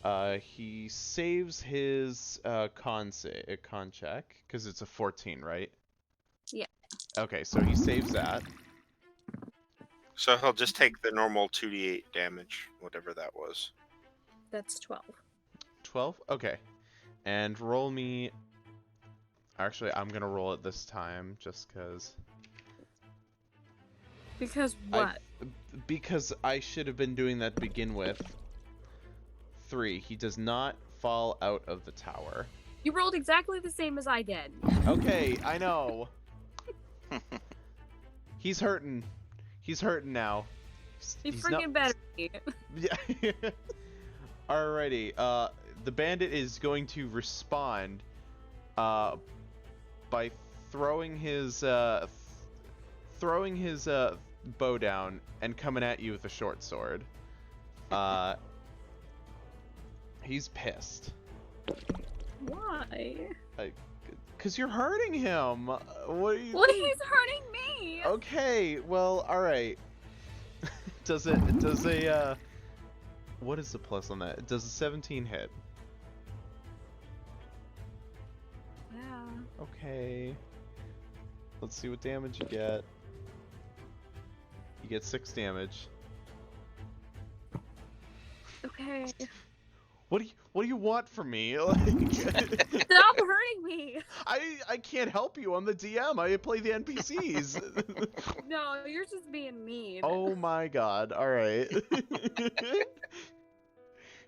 2d8. He saves his con check because it's a 14, right? Yeah. Okay, so he saves that. So he'll just take the normal 2d8 damage, whatever that was. That's 12. 12? Okay. And roll me... Actually, I'm gonna roll it this time, just because... Because what? Because I should have been doing that to begin with. 3. He does not fall out of the tower. You rolled exactly the same as I did. Okay, I know. He's hurting. He's hurting now. You He's freaking better be. Yeah. Alrighty. The bandit is going to respond by throwing his bow down and coming at you with a short sword. He's pissed. Why? Cause you're hurting him. What? Are you Well, he's hurting me. Okay. Well, all right. Does a what is the plus on that? Does a 17 hit? Yeah. Okay. Let's see what damage you get. You get 6 damage. Okay. What do you want from me? Like, Stop hurting me. I can't help you. I'm the DM. I play the NPCs. No, you're just being mean. Oh my god. All right.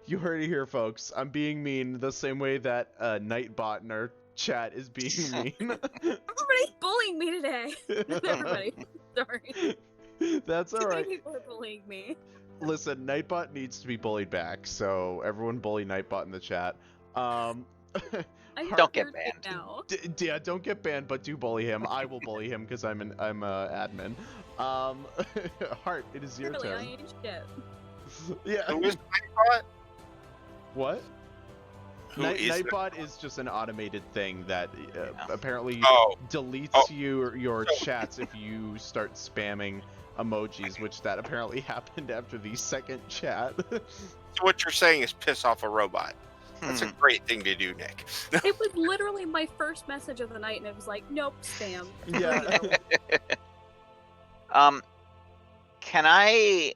You heard it here, folks. I'm being mean the same way that Nightbot in our chat is being mean. Everybody's bullying me today. Not everybody. Sorry. That's Too many alright. people are bullying me. Listen, Nightbot needs to be bullied back, so everyone bully Nightbot in the chat. I Don't get heard banned. it now. Yeah, don't get banned, but do bully him. I will bully him because I'm a admin. Heart, it is your Really, I turn. ain't shit. Yeah. Who is Nightbot? What? Who is Nightbot is just an automated thing that apparently Oh. deletes your chats if you start spamming emojis, which that apparently happened after the second chat. So what you're saying is piss off a robot. That's a great thing to do, Nick. It was literally my first message of the night, and it was like, nope, spam. Yeah. Can I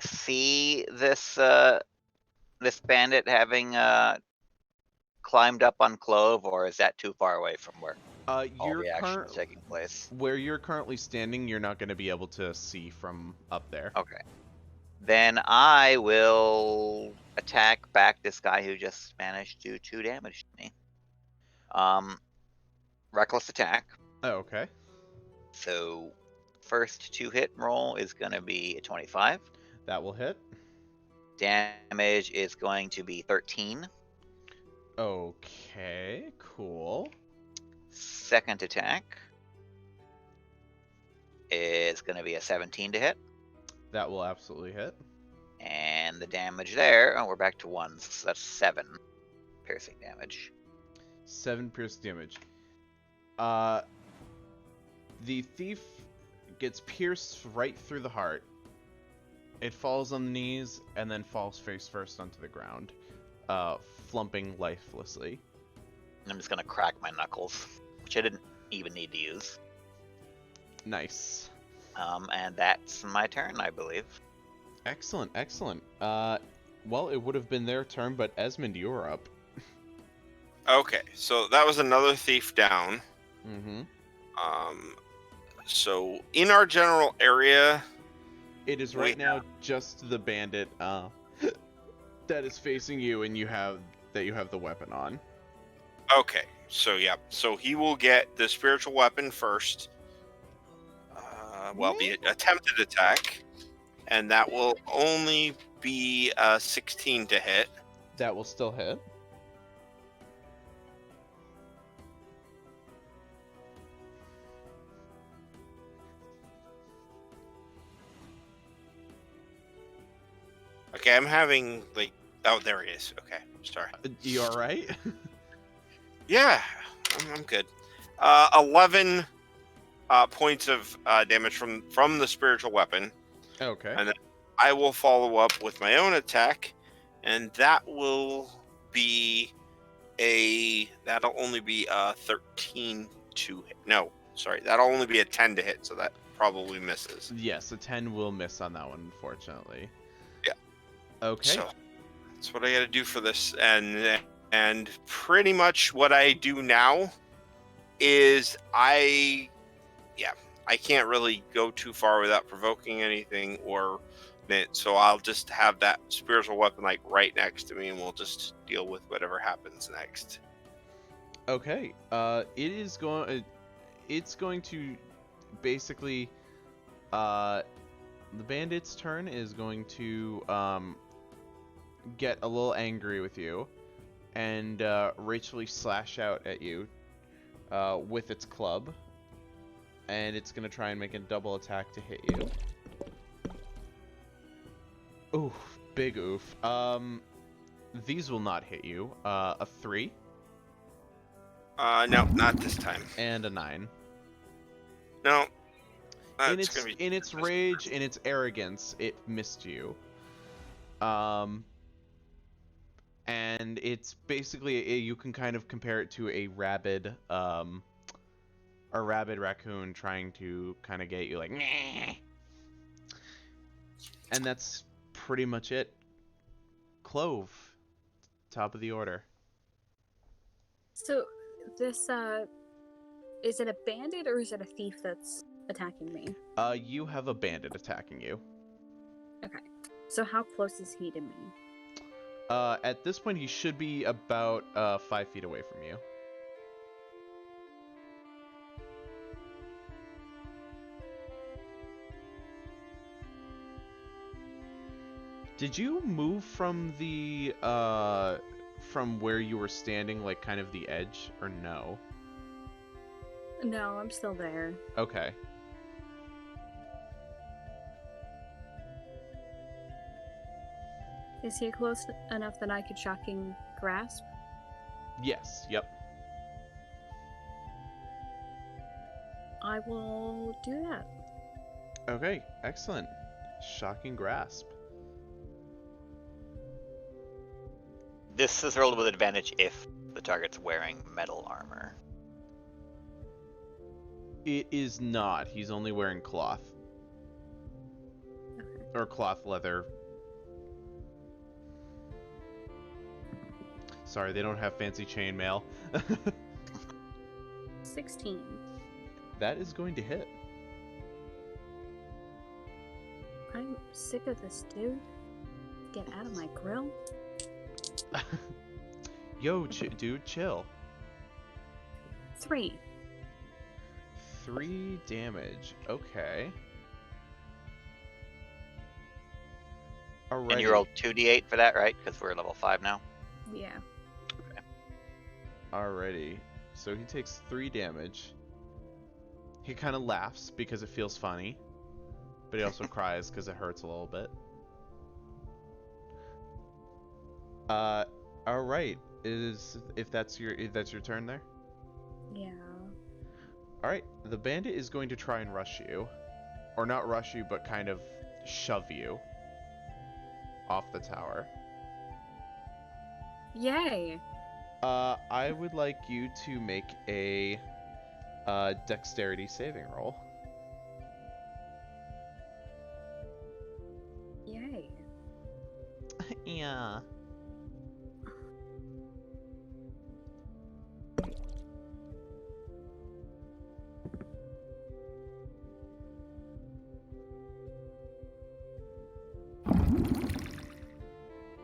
see this this bandit having climbed up on Clove, or is that too far away from where all You're the action is taking place? where you're currently standing, you're not going to be able to see from up there. Okay. Then I will attack back this guy who just managed to do 2 damage to me. Reckless attack. Oh, okay. So first 2-hit roll is going to be a 25. That will hit. Damage is going to be 13. Okay, cool. Second attack is going to be a 17 to hit. That will absolutely hit. And the damage there, oh, we're back to 1s, so that's 7 piercing damage. 7 pierce damage. The thief gets pierced right through the heart. It falls on the knees and then falls face first onto the ground, flumping lifelessly. I'm just going to crack my knuckles, which I didn't even need to use. Nice. And that's my turn, I believe. Excellent, excellent. Well, it would have been their turn, but Esmond, you're up. Okay, so that was another thief down. Mm-hmm. So in our general area, It is We right now just the bandit that is facing you, and you have the weapon on. okay, so yeah, so he will get the spiritual weapon first. Well, the attempted attack, and that will only be 16 to hit. That will still hit. Okay, I'm having like, oh, there he is. Okay, sorry. You all right? Yeah, I'm good. 11 points of damage from the spiritual weapon, Okay. and then I will follow up with my own attack, and that will be that'll only be 13 to hit. No, sorry, that'll only be a 10 to hit, so that probably misses. Yes, a 10 will miss on that one, unfortunately. Yeah. Okay. So that's what I got to do for this, and pretty much what I do now is I can't really go too far without provoking anything or so I'll just have that spiritual weapon like right next to me, and we'll just deal with whatever happens next. Okay. It's going to basically the bandit's turn is going to get a little angry with you and racially slash out at you with its club, and it's gonna try and make a double attack to hit you. Oof, big oof. These will not hit you. A 3 No, not this time. and a 9. No. In its rage, in its arrogance, it missed you. And it's basically you can kind of compare it to a rabid raccoon trying to kind of get you like. Nyeh. And that's pretty much it. Clove, top of the order. So, this, is it a bandit or is it a thief that's attacking me? You have a bandit attacking you. Okay. So how close is he to me? At this point, he should be about 5 feet away from you. Did you move from the from where you were standing, like kind of the edge, or no? No, I'm still there. Okay. Is he close enough that I could shocking grasp? Yes. Yep. I will do that. Okay. Excellent. Shocking grasp. This is rolled with advantage if the target's wearing metal armor. It is not. He's only wearing cloth. Okay. Or cloth leather. Sorry, they don't have fancy chainmail. 16. That is going to hit. I'm sick of this, dude. Get out of my grill. Yo, dude, chill. 3. 3 damage. Okay. Alrighty. And you rolled 2d8 for that, right? Because we're level 5 now. Yeah. Alrighty. So he takes 3 damage. He kind of laughs because it feels funny, but he also cries because it hurts a little bit. Alright. If that's your turn there? Yeah. Alright, the bandit is going to try and rush you. Or not rush you, but kind of shove you off the tower. Yay! I would like you to make a dexterity saving roll. Yay. Yeah.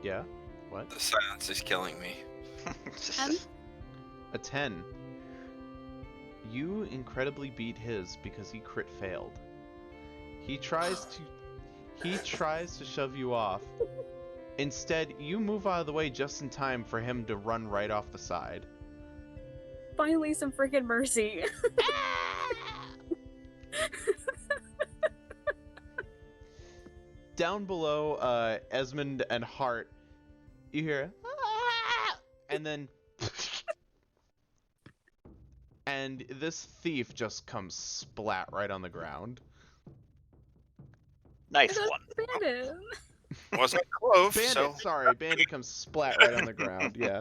Yeah? What? The silence is killing me. And A 10. You incredibly beat his because he crit failed. He tries to shove you off. Instead, you move out of the way just in time for him to run right off the side. finally some freaking mercy. Down below, Esmond and Hart, you hear, and then, and this thief just comes splat right on the ground. Nice That's one. Bandit. Wasn't close, Bandit, so sorry, Bandit comes splat right on the ground. Yeah.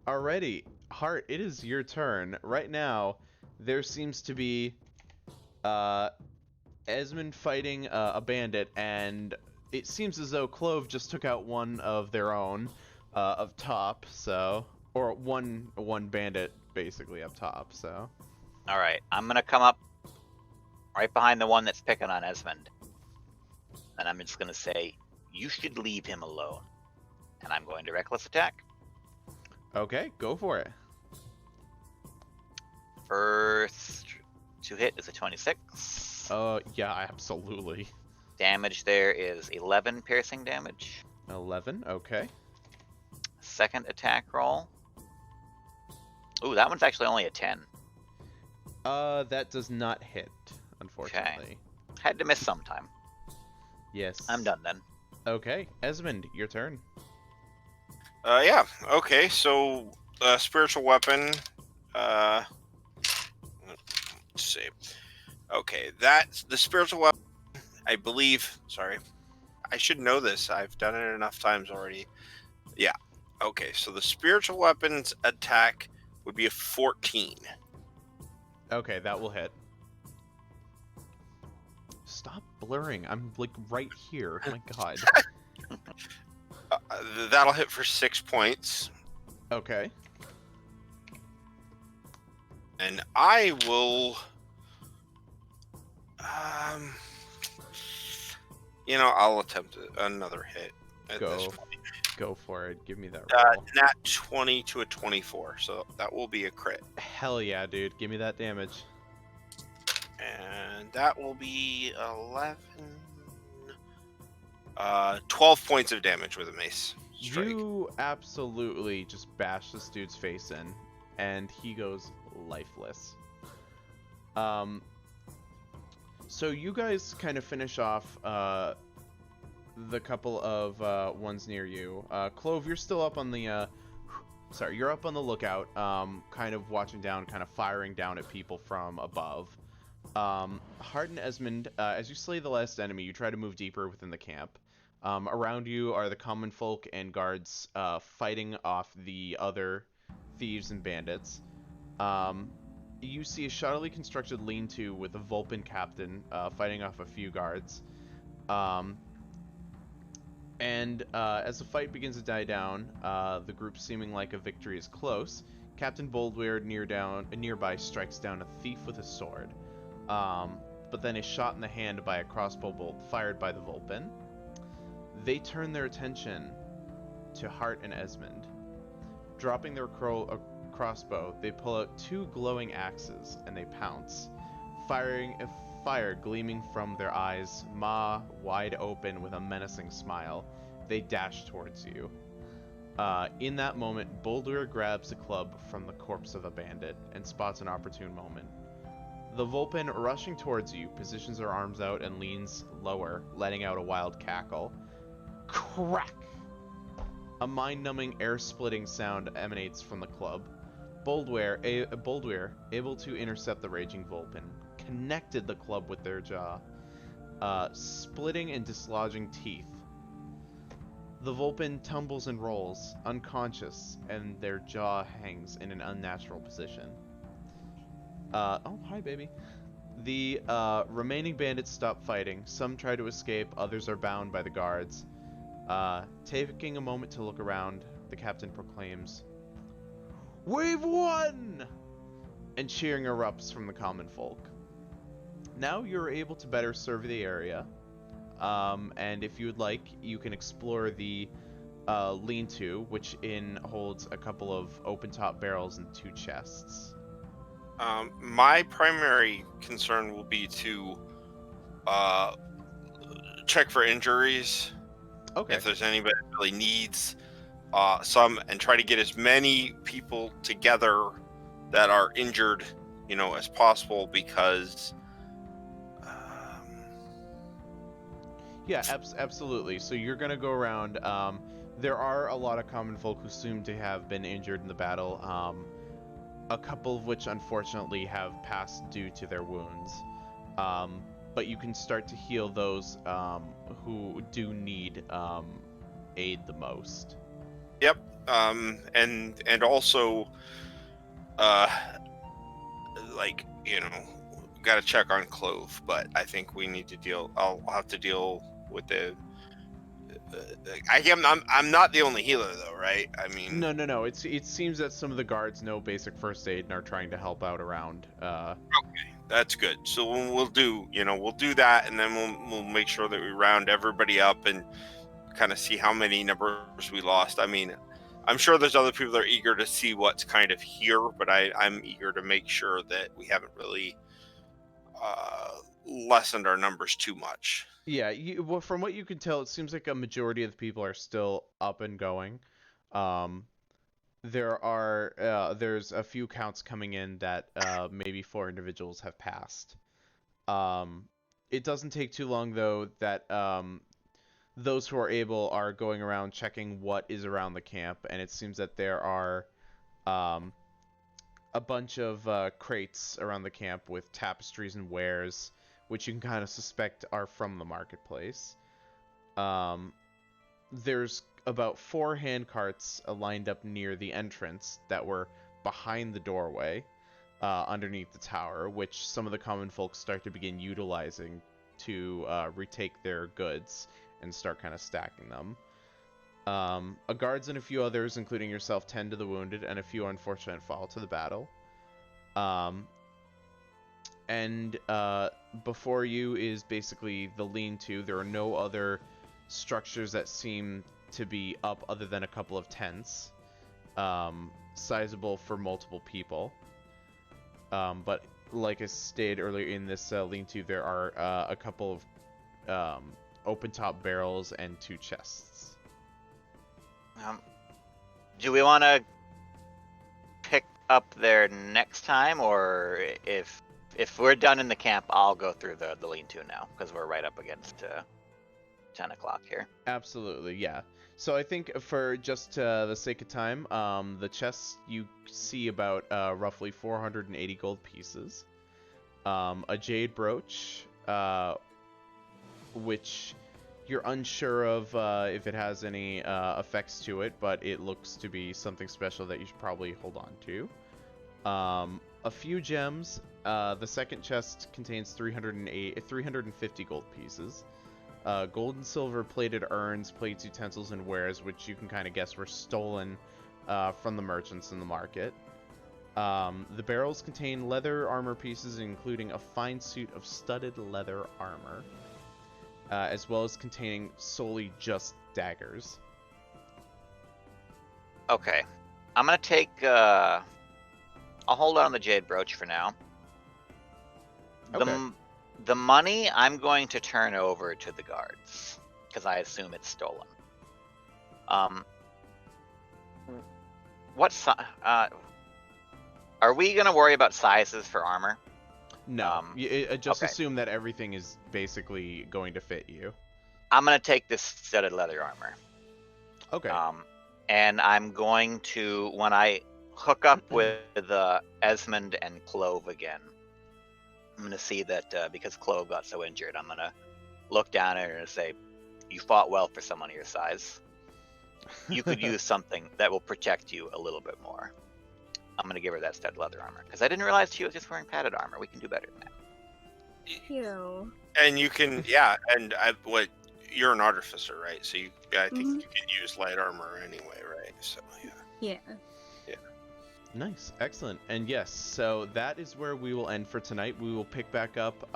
Alrighty, Hart, it is your turn. Right now, there seems to be, Esmond fighting a bandit, and it seems as though Clove just took out one of their own, up top, so, or one bandit basically up top, so. All right, I'm gonna come up right behind the one that's picking on Esmond, and I'm just gonna say, "You should leave him alone." And I'm going to reckless attack. Okay, go for it. First to hit is a 26. Yeah, absolutely. Damage there is 11 piercing damage. 11, okay. Second attack roll. Ooh, that one's actually only a 10. That does not hit, unfortunately. Had to miss sometime. Yes. I'm done then. Okay, Esmond, your turn. yeah. Okay, so spiritual weapon. Let's see. Okay, that's the spiritual weapon. I believe. Sorry, I should know this. I've done it enough times already. Yeah. Okay, so the spiritual weapons attack would be a 14. Okay, that will hit. Stop blurring. I'm like right here. Oh my god. That'll hit for 6 points. Okay. And I will. I'll attempt another hit at Go. this point. Go for it. Give me that roll. Nat 20 to a 24, so that will be a crit. Hell yeah, dude. Give me that damage. And that will be 11. 12 points of damage with a mace strike. You absolutely just bash this dude's face in, and he goes lifeless. So you guys kind of finish off the couple of ones near you. Clove, you're still up on the you're up on the lookout, kind of watching down, kind of firing down at people from above. Hart and Esmond, as you slay the last enemy, you try to move deeper within the camp. Around you are the common folk and guards fighting off the other thieves and bandits. You see a shoddily constructed lean-to with a Vulpin captain fighting off a few guards. As the fight begins to die down, the group seeming like a victory is close. Captain Boldweir nearby strikes down a thief with a sword, but then is shot in the hand by a crossbow bolt fired by the Vulpin. They turn their attention to Hart and Esmond. Dropping their crossbow, they pull out 2 glowing axes and they pounce, fire gleaming from their eyes, maw wide open with a menacing smile. They dash towards you. In that moment, Boulder grabs a club from the corpse of a bandit and spots an opportune moment. The Vulpin, rushing towards you, positions her arms out and leans lower, letting out a wild cackle. Crack! A mind-numbing, air-splitting sound emanates from the club. Boldweir, able to intercept the raging Vulpin, connected the club with their jaw, splitting and dislodging teeth. The Vulpin tumbles and rolls, unconscious, and their jaw hangs in an unnatural position. Oh, hi, baby. The remaining bandits stop fighting. Some try to escape, others are bound by the guards. Taking a moment to look around, the captain proclaims, "We've won!" And cheering erupts from the common folk. Now you're able to better serve the area. And if you would like, you can explore the lean-to, which holds a couple of open-top barrels and 2 chests. My primary concern will be to check for injuries. Okay. If there's anybody that really needs some, and try to get as many people together that are injured, as possible, because Yeah, absolutely. So you're gonna go around. There are a lot of common folk who seem to have been injured in the battle. A couple of which unfortunately have passed due to their wounds. But you can start to heal those who do need aid the most. Yep. And also, like, got to check on Clove, but I think we need to deal. I'll have to deal with the. I'm not the only healer though, right? I mean. No. It seems that some of the guards know basic first aid and are trying to help out around. Okay, that's good. So we'll do that, and then we'll make sure that we round everybody up and kind of see how many numbers we lost. I mean, I'm sure there's other people that are eager to see what's kind of here, but I'm eager to make sure that we haven't really lessened our numbers too much. Yeah, well, from what you can tell, it seems like a majority of the people are still up and going. There's a few counts coming in that maybe 4 individuals have passed. It doesn't take too long though that those who are able are going around checking what is around the camp, and it seems that there are a bunch of crates around the camp with tapestries and wares, which you can kind of suspect are from the marketplace. There's about 4 hand carts lined up near the entrance that were behind the doorway underneath the tower, which some of the common folks start to begin utilizing to retake their goods and start kind of stacking them. A guards and a few others, including yourself, tend to the wounded, and a few unfortunate fall to the battle. And before you is basically the lean-to. There are no other structures that seem to be up other than a couple of tents, sizable for multiple people. But like I stated earlier, in this lean-to, there are a couple of open-top barrels and 2 chests. Do we want to pick up there next time, or if we're done in the camp, I'll go through the lean-to now, because we're right up against 10 o'clock here. Absolutely, yeah. So I think for just the sake of time, the chests, you see about roughly 480 gold pieces. A jade brooch, which you're unsure of if it has any effects to it, but it looks to be something special that you should probably hold on to. A few gems. The second chest contains 350 gold pieces. Gold and silver plated urns, plates, utensils, and wares, which you can kind of guess were stolen from the merchants in the market. The barrels contain leather armor pieces, including a fine suit of studded leather armor, as well as containing solely just daggers. Okay. I'm going to take... I'll hold on the jade brooch for now. Okay. The money I'm going to turn over to the guards, because I assume it's stolen. Are we going to worry about sizes for armor? No, just okay. assume that everything is basically going to fit you. I'm going to take this studded leather armor. Okay. And I'm going to, when I hook up with Esmond and Clove again, I'm going to see that because Clove got so injured, I'm going to look down at her and say, you fought well for someone of your size. You could use something that will protect you a little bit more. I'm going to give her that studded leather armor, because I didn't realize she was just wearing padded armor. We can do better than that. Ew. And you can, and you're an artificer, right? So I think you can use light armor anyway, right? So, yeah. Yeah. Nice, excellent. And yes, so that is where we will end for tonight. We will pick back up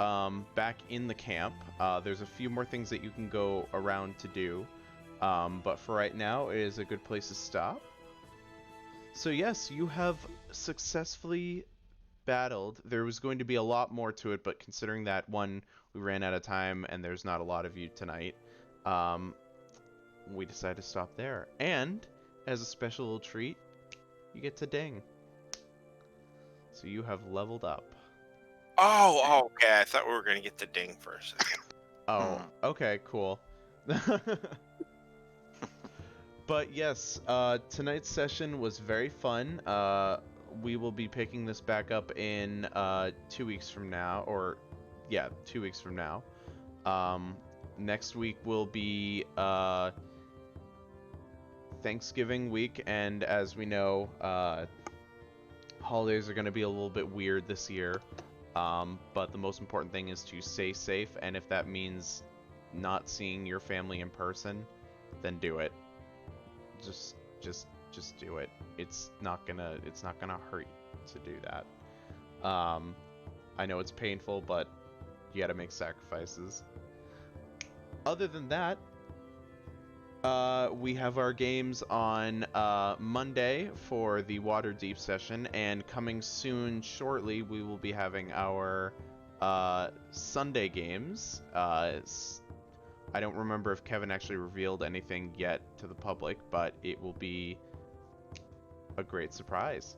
back in the camp. There's a few more things that you can go around to do. But for right now, it is a good place to stop. So yes, you have successfully battled. There was going to be a lot more to it, but considering that, one, we ran out of time and there's not a lot of you tonight, we decided to stop there. And as a special little treat, you get to ding. So you have leveled up. Oh, okay. I thought we were gonna get the ding for a second. Oh, okay, cool. But yes, tonight's session was very fun. We will be picking this back up in 2 weeks from now, or yeah, 2 weeks from now. Next week will be Thanksgiving week, and as we know, holidays are going to be a little bit weird this year. But the most important thing is to stay safe, and if that means not seeing your family in person, then do it. Just do it. It's not gonna hurt to do that. I know it's painful, but you gotta make sacrifices. Other than that, we have our games on Monday for the Waterdeep session, and coming soon, shortly, we will be having our Sunday games. I don't remember if Kevin actually revealed anything yet to the public, but it will be a great surprise.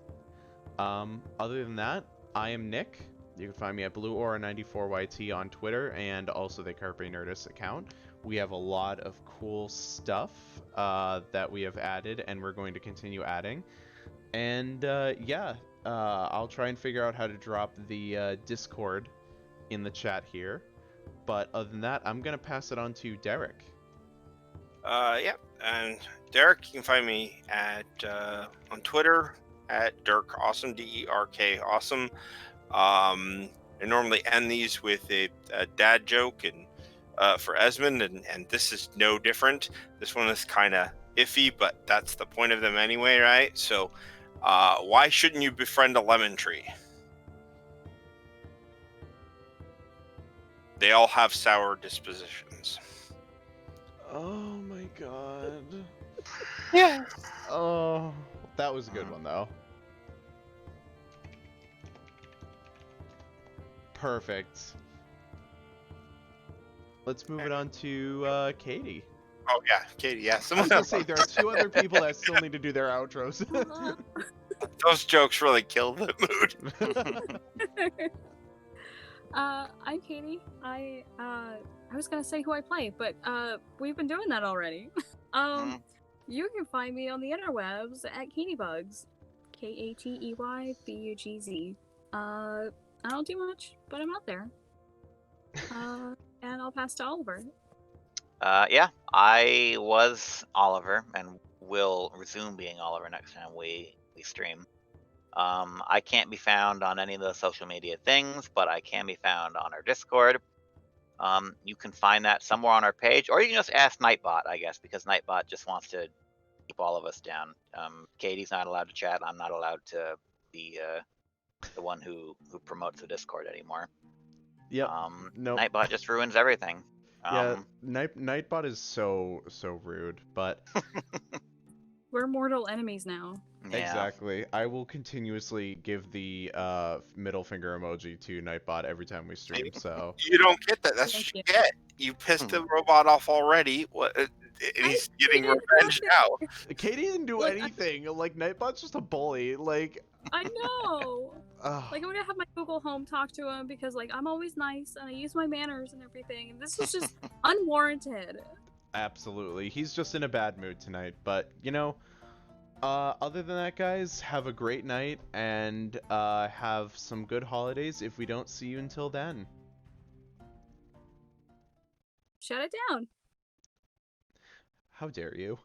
Other than that, I am Nick. You can find me at BlueAura94YT on Twitter and also the Carpe Nerdus account. We have a lot of cool stuff that we have added, and we're going to continue adding. And yeah, I'll try and figure out how to drop the Discord in the chat here. But other than that, I'm going to pass it on to Derek. Yeah, and Derek, you can find me at on Twitter at Derk Awesome, DERK Awesome. I normally end these with a dad joke, and for Esmond, and this is no different. This one is kind of iffy, but that's the point of them anyway, right? So, why shouldn't you befriend a lemon tree? They all have sour dispositions. Oh my god. Yeah. Oh, that was a good one, though. Perfect. Let's move it on to Katie. Oh yeah, Katie. Yeah, I was someone gonna else. say there are two other people that still need to do their outros. Those jokes really killed the mood. I'm Katie. I was gonna say who I play, but we've been doing that already. You can find me on the interwebs at Kateybugs, KATEYBUGZ. I don't do much, but I'm out there. And I'll pass to Oliver. Yeah, I was Oliver and will resume being Oliver next time we stream. I can't be found on any of the social media things, but I can be found on our Discord. You can find that somewhere on our page, or you can just ask Nightbot, I guess, because Nightbot just wants to keep all of us down. Katie's not allowed to chat. I'm not allowed to be the one who promotes the Discord anymore. Yep. Nope. Nightbot just ruins everything. Yeah, Nightbot is so rude, but We're mortal enemies now. Yeah. exactly. I will continuously give the middle finger emoji to Nightbot every time we stream. So You don't get that. That's Thank what you. you get. You pissed the robot off already. What? And he's getting did revenge nothing. now. Katie didn't do Look, anything. Like Nightbot's just a bully. Like, I know. ugh. Like, I'm gonna have my Google Home talk to him because, like, I'm always nice and I use my manners and everything. And this is just unwarranted. Absolutely. He's just in a bad mood tonight. But, you know, other than that, guys, have a great night and have some good holidays if we don't see you until then. Shut it down. How dare you?